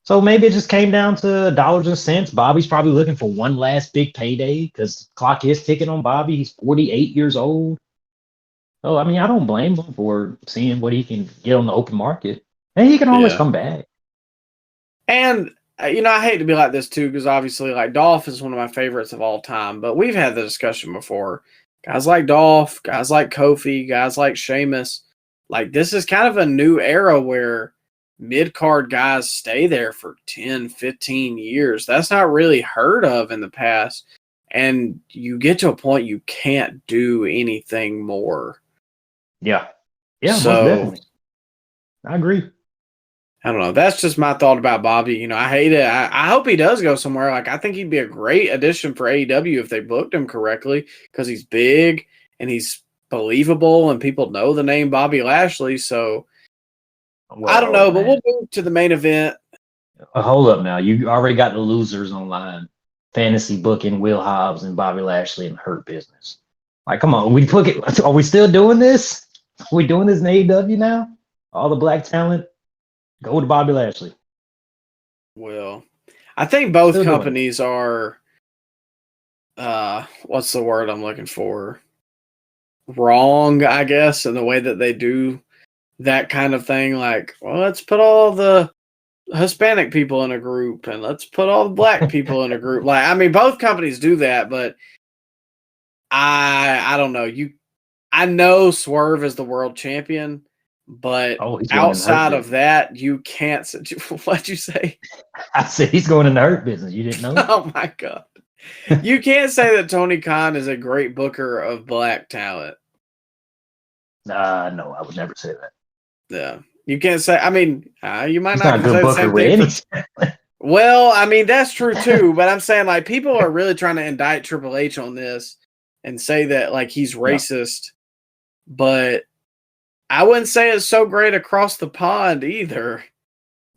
So maybe it just came down to dollars and cents. Bobby's probably looking for one last big payday because clock is ticking on Bobby. He's 48 years old. So I mean, I don't blame him for seeing what he can get on the open market. And he can always come back. And, I hate to be like this too, because obviously, like, Dolph is one of my favorites of all time, but we've had the discussion before. Guys like Dolph, guys like Kofi, guys like Sheamus, like, this is kind of a new era where mid-card guys stay there for 10, 15 years. That's not really heard of in the past. And you get to a point you can't do anything more. Yeah. Yeah, so, most definitely. I agree. I don't know. That's just my thought about Bobby. I hate it. I hope he does go somewhere. Like, I think he'd be a great addition for AEW if they booked him correctly, because he's big and he's believable and people know the name Bobby Lashley. So, I don't know, but we'll move to the main event. Hold up now. You already got the losers online. Fantasy booking, Will Hobbs and Bobby Lashley in Hurt Business. Like, come on. Are we still doing this? Are we doing this in AEW now? All the black talent? Go to Bobby Lashley. Well, I think both companies are, what's the word I'm looking for? Wrong, I guess, in the way that they do that kind of thing. Like, well, let's put all the Hispanic people in a group and let's put all the black people in a group. Like, I mean, both companies do that, but I don't know. I know Swerve is the world champion, but outside of that, you can't. What'd you say? I said he's going in the Hurt Business. You didn't know? Oh my God. You can't say that Tony Khan is a great booker of black talent. No, I would never say that. Yeah. You can't say, I mean, you might he's not a good booker with any. Well, I mean, that's true too, but I'm saying, like, people are really trying to indict Triple H on this and say that, like, he's racist, but I wouldn't say it's so great across the pond either.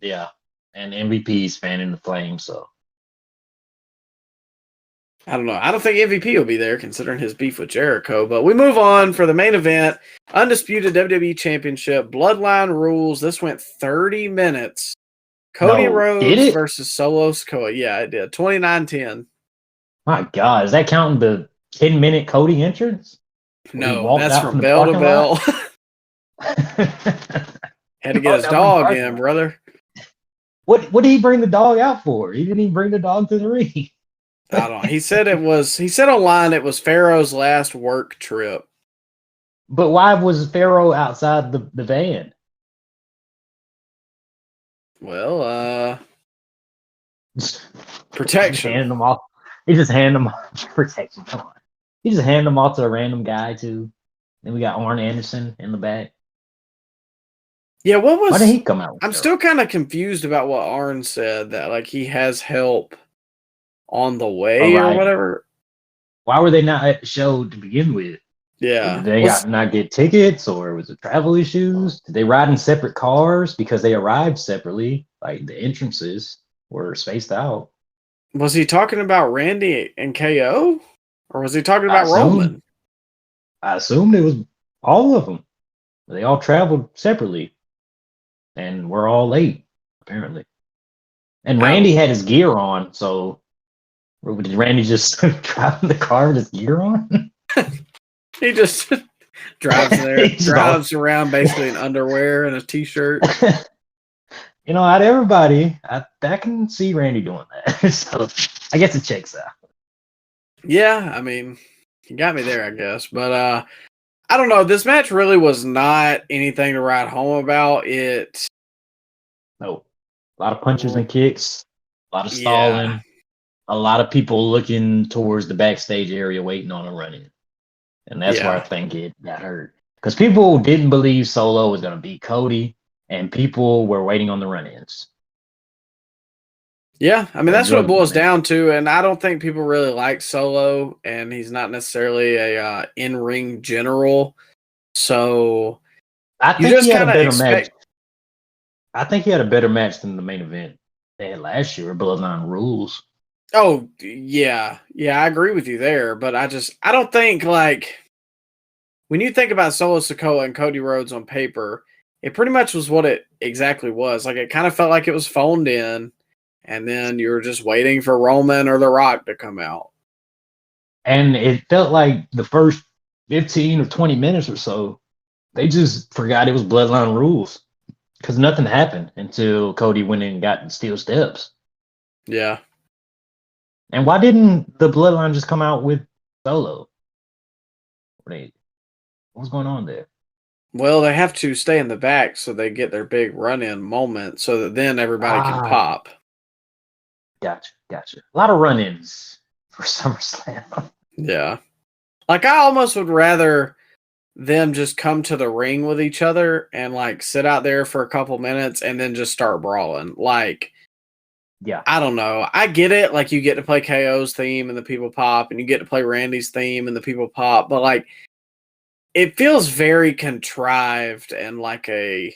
Yeah. And MVP's fanning the flame, so. I don't know. I don't think MVP will be there considering his beef with Jericho, but we move on for the main event. Undisputed WWE Championship, Bloodline Rules. This went 30 minutes. Cody Rhodes versus Solo Sikoa. Yeah, it did. 29-10. My God, is that counting the 10-minute Cody entrance? No, that's from bell to bell. Had to get his dog in, brother. What did he bring the dog out for? He didn't even bring the dog to the ring. I don't know. He said online it was Pharaoh's last work trip. But why was Pharaoh outside the van? Well, protection. Handing them off. He just handed them off. Protection. Come on. He just handed them off to a random guy too. Then we got Arn Anderson in the back. Yeah, why did he come out? I'm still kind of confused about what Arn said, that like he has help on the way or whatever. Why were they not at the show to begin with? Yeah. Did they not get tickets, or was it travel issues? Did they ride in separate cars because they arrived separately? Like the entrances were spaced out. Was he talking about Randy and KO? Or was he talking about Roman? I assumed it was all of them. They all traveled separately. And we're all late, apparently. And Randy had his gear on, so Did Randy just drive in the car with his gear on? He just drives there, He's drives around basically in underwear and a t-shirt. You know, out of everybody, I can see Randy doing that. So I guess it checks out. Yeah, I mean, you got me there, I guess. But I don't know. This match really was not anything to write home about. No, a lot of punches and kicks, a lot of Yeah. stalling, a lot of people looking towards the backstage area waiting on a run-in. And that's where I think it got hurt. Because people didn't believe Solo was going to beat Cody, and people were waiting on the run-ins. Yeah, I mean, that's what it boils down to. And I don't think people really like Solo, and he's not necessarily a in-ring general. So I think he had a better match. I think he had a better match than the main event they had last year, Bloodline Rules. Oh, yeah. Yeah, I agree with you there. But I don't think, like, when you think about Solo Sikoa and Cody Rhodes on paper, it pretty much was what it exactly was. Like, it kind of felt like it was phoned in, and then you were just waiting for Roman or The Rock to come out. And it felt like the first 15 or 20 minutes or so, they just forgot it was Bloodline Rules because nothing happened until Cody went in and got steel steps. Yeah. And why didn't the Bloodline just come out with Solo? What's going on there? Well, they have to stay in the back so they get their big run-in moment so that then everybody can pop. Gotcha. A lot of run-ins for SummerSlam. Yeah. Like, I almost would rather them just come to the ring with each other and, like, sit out there for a couple minutes and then just start brawling. Like, yeah, I don't know. I get it. Like, you get to play KO's theme and the people pop, and you get to play Randy's theme and the people pop. But, like, it feels very contrived and like a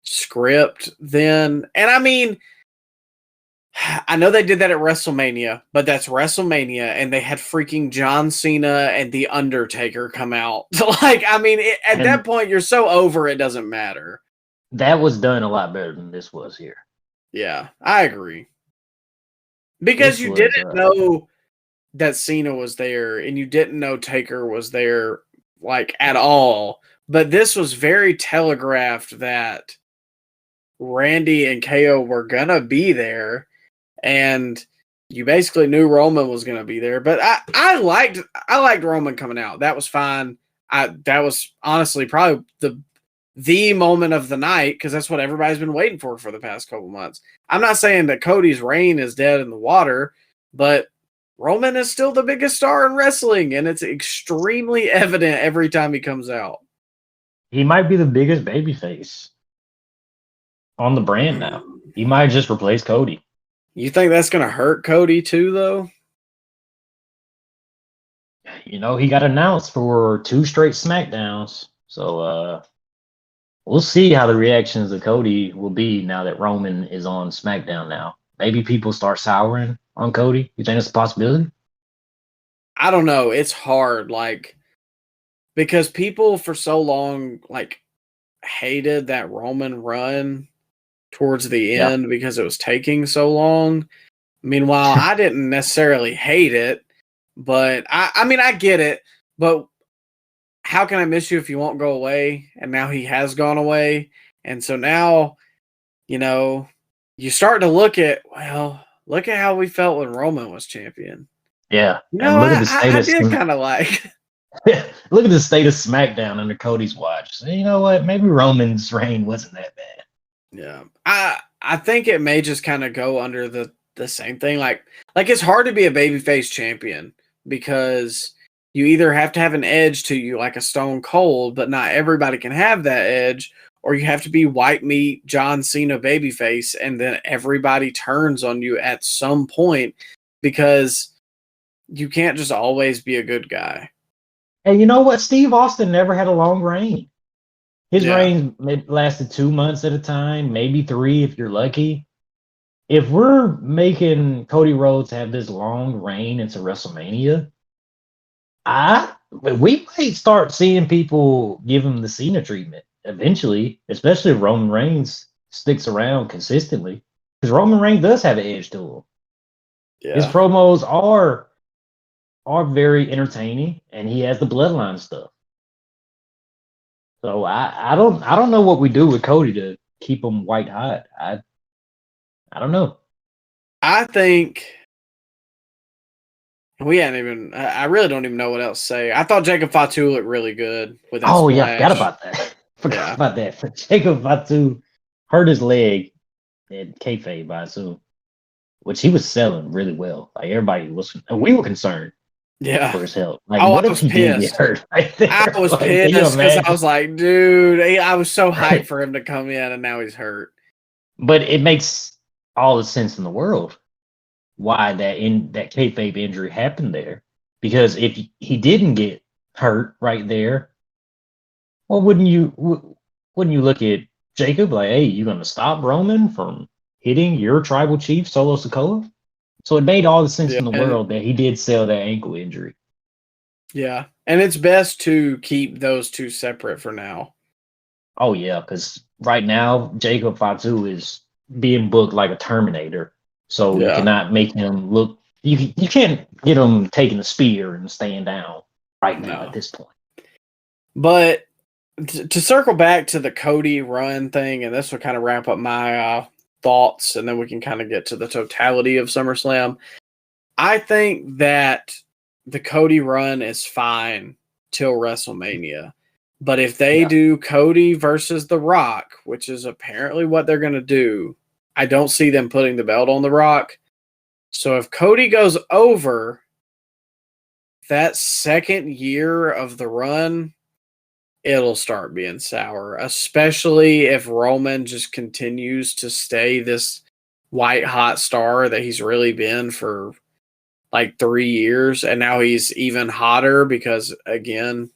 script then. And I mean, I know they did that at WrestleMania, but that's WrestleMania, and they had freaking John Cena and The Undertaker come out. Like, I mean, at that point, you're so over, it doesn't matter. That was done a lot better than this was here. Yeah, I agree. Because you didn't know that Cena was there, and you didn't know Taker was there, like, at all. But this was very telegraphed that Randy and KO were gonna be there, and you basically knew Roman was gonna be there. But I liked Roman coming out. That was fine. That was honestly probably the moment of the night, because that's what everybody's been waiting for the past couple months. I'm not saying that Cody's reign is dead in the water, but Roman is still the biggest star in wrestling, and it's extremely evident every time he comes out. He might be the biggest babyface on the brand now. He might just replace Cody. You think that's going to hurt Cody too, though? You know, he got announced for 2 straight SmackDowns. So we'll see how the reactions of Cody will be now that Roman is on SmackDown now. Maybe people start souring on Cody. You think it's a possibility? I don't know. It's hard, like, because people for so long, like, hated that Roman run towards the end because it was taking so long. Meanwhile, I didn't necessarily hate it, but I mean, I get it, but how can I miss you if you won't go away? And now he has gone away. And so now, you know, you start to look at how we felt when Roman was champion. Yeah. No, look at the status. I did kind of like. Look at the state of SmackDown under Cody's watch. So, you know what? Maybe Roman's reign wasn't that bad. Yeah. I think it may just kind of go under the same thing. Like it's hard to be a babyface champion because you either have to have an edge to you like a Stone Cold, but not everybody can have that edge, or you have to be white meat John Cena babyface, and then everybody turns on you at some point because you can't just always be a good guy. And you know what? Steve Austin never had a long reign. His reign lasted 2 months at a time, maybe 3 if you're lucky. If we're making Cody Rhodes have this long reign into WrestleMania, we might start seeing people give him the Cena treatment eventually, especially if Roman Reigns sticks around consistently. Because Roman Reigns does have an edge to him. His promos are very entertaining, and he has the bloodline stuff. So I don't know what we do with Cody to keep him white hot. I don't know. I think we hadn't even. I really don't even know what else to say. I thought Jacob Fatu looked really good with that. Oh splash. yeah, forgot about that. Forgot about that. Jacob Fatu hurt his leg at kayfabe, I assume, which he was selling really well. Like everybody was, we were concerned. Yeah, for his health. Like, what if he did get hurt right there? I was like, pissed because I was like, dude, I was so hyped for him to come in, and now he's hurt. But it makes all the sense in the world why that kayfabe injury happened there. Because if he didn't get hurt right there, well, wouldn't you look at Jacob like, hey, you gonna stop Roman from hitting your tribal chief Solo Sikoa? So it made all the sense in the world that he did sell that ankle injury. Yeah, and it's best to keep those two separate for now. Oh yeah, because right now Jacob Fatu is being booked like a Terminator, so you cannot make him look. You can't get him taking a spear and staying down right now at this point. But to circle back to the Cody run thing, and this will kind of wrap up my thoughts, and then we can kind of get to the totality of SummerSlam. I think that the Cody run is fine till WrestleMania. But if they do Cody versus The Rock, which is apparently what they're going to do, I don't see them putting the belt on The Rock. So if Cody goes over that second year of the run, it'll start being sour, especially if Roman just continues to stay this white hot star that he's really been for like 3 years. And now he's even hotter because, again,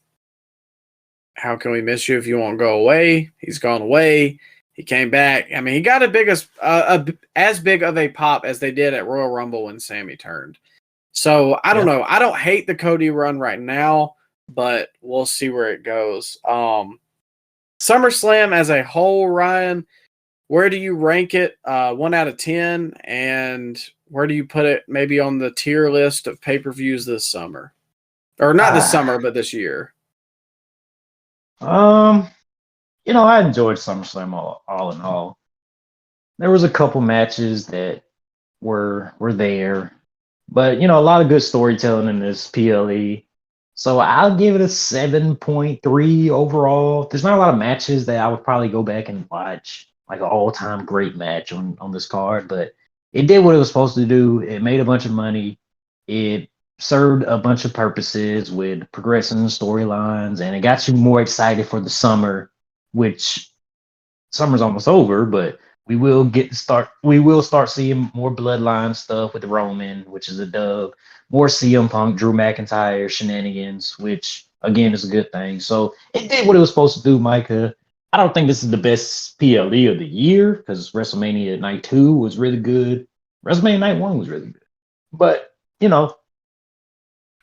how can we miss you if you won't go away? He's gone away. He came back. I mean, he got as big of a pop as they did at Royal Rumble when Sammy turned. So I don't know. I don't hate the Cody run right now, but we'll see where it goes. SummerSlam as a whole, Ryan, where do you rank it? 1 out of 10, and where do you put it? Maybe on the tier list of pay-per-views this summer, or not this summer, but this year. I enjoyed SummerSlam all in all. There was a couple matches that were there, but a lot of good storytelling in this PLE. So I'll give it a 7.3 overall. There's not a lot of matches that I would probably go back and watch, like an all-time great match on this card, but it did what it was supposed to do. It made a bunch of money. It served a bunch of purposes with progressing storylines, and it got you more excited for the summer, which summer's almost over, but we will start seeing more bloodline stuff with Roman, which is a dub, more CM Punk, Drew McIntyre shenanigans, which again is a good thing. So it did what it was supposed to do, Micah. I don't think this is the best PLE of the year because WrestleMania Night 2 was really good. WrestleMania Night 1 was really good. But,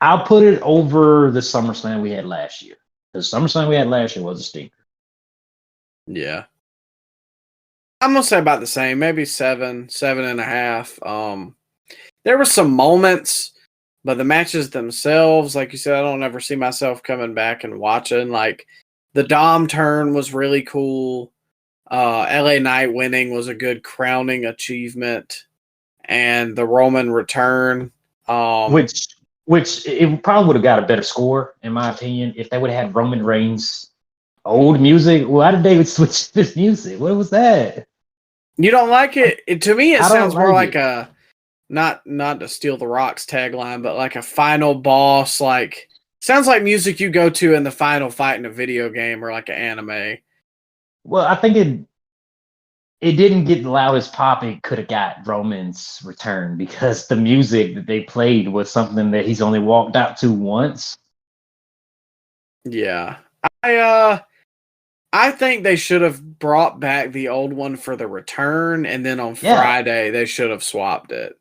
I'll put it over the SummerSlam we had last year. Because SummerSlam we had last year was a stinker. Yeah. I'm going to say about the same. Maybe 7.5. There were some moments, but the matches themselves, like you said, I don't ever see myself coming back and watching. Like, the Dom turn was really cool. LA Knight winning was a good crowning achievement. And the Roman return. Which it probably would have got a better score, in my opinion, if they would have had Roman Reigns' old music. Why did David switch this music? What was that? You don't like it? To me, it sounds more like it. a, not to steal the Rock's tagline, but like a final boss. Like, sounds like music you go to in the final fight in a video game or like an anime. Well, I think it didn't get the loudest pop it could have got Roman's return because the music that they played was something that he's only walked out to once. Yeah. I think they should have brought back the old one for the return, and then on Friday they should have swapped it.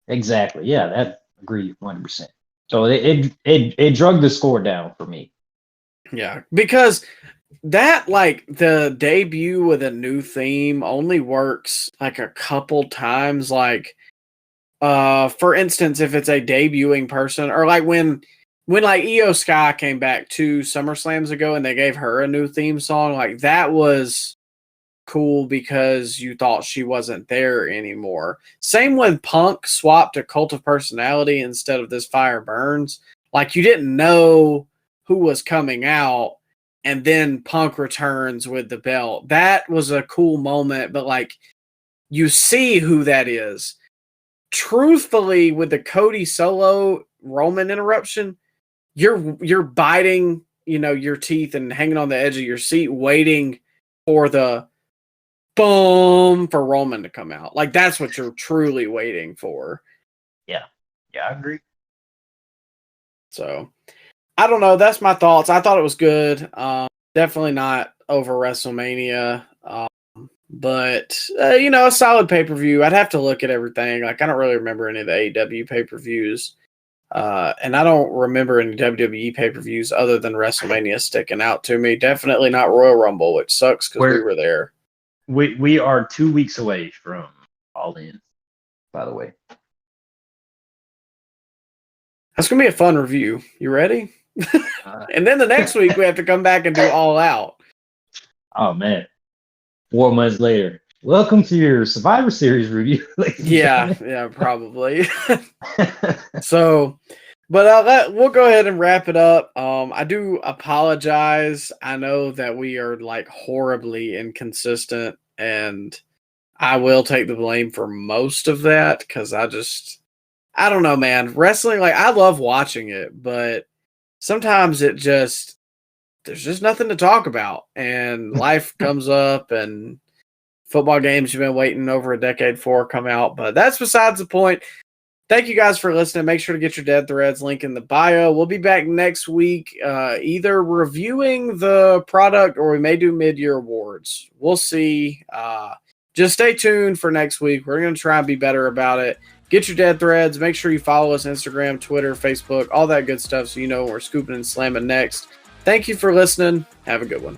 Exactly. Yeah, that agreed 100%. So it drug the score down for me. Yeah, because that, like, the debut with a new theme only works like a couple times. Like, for instance, if it's a debuting person, or like when like Io Sky came back 2 SummerSlams ago and they gave her a new theme song, like that was cool because you thought she wasn't there anymore. Same when Punk swapped to Cult of Personality instead of This Fire Burns. Like you didn't know who was coming out, and then Punk returns with the belt. That was a cool moment, but like you see who that is. Truthfully, with the Cody Solo Roman interruption, you're biting, your teeth and hanging on the edge of your seat, waiting for the boom for Roman to come out. Like that's what you're truly waiting for. Yeah, I agree. So I don't know. That's my thoughts. I thought it was good. Definitely not over WrestleMania. But a solid pay-per-view. I'd have to look at everything. Like I don't really remember any of the AEW pay-per-views. And I don't remember any WWE pay-per-views other than WrestleMania sticking out to me. Definitely not Royal Rumble, which sucks because we were there. We are 2 weeks away from All In, by the way. That's going to be a fun review. You ready? And then the next week we have to come back and do All Out. Oh, man. 4 months later. Welcome to your Survivor Series review. Yeah, probably. So, but we'll go ahead and wrap it up. I do apologize. I know that we are like horribly inconsistent, and I will take the blame for most of that because I don't know, man. Wrestling, like I love watching it, but sometimes there's just nothing to talk about, and life comes up, and football games you've been waiting over a decade for come out. But that's besides the point. Thank you guys for listening. Make sure to get your Dead Threads link in the bio. We'll be back next week, either reviewing the product or we may do mid-year awards. We'll see. Just stay tuned for next week. We're going to try and be better about it. Get your Dead Threads. Make sure you follow us Instagram, Twitter, Facebook, all that good stuff so you know when we're scooping and slamming next. Thank you for listening. Have a good one.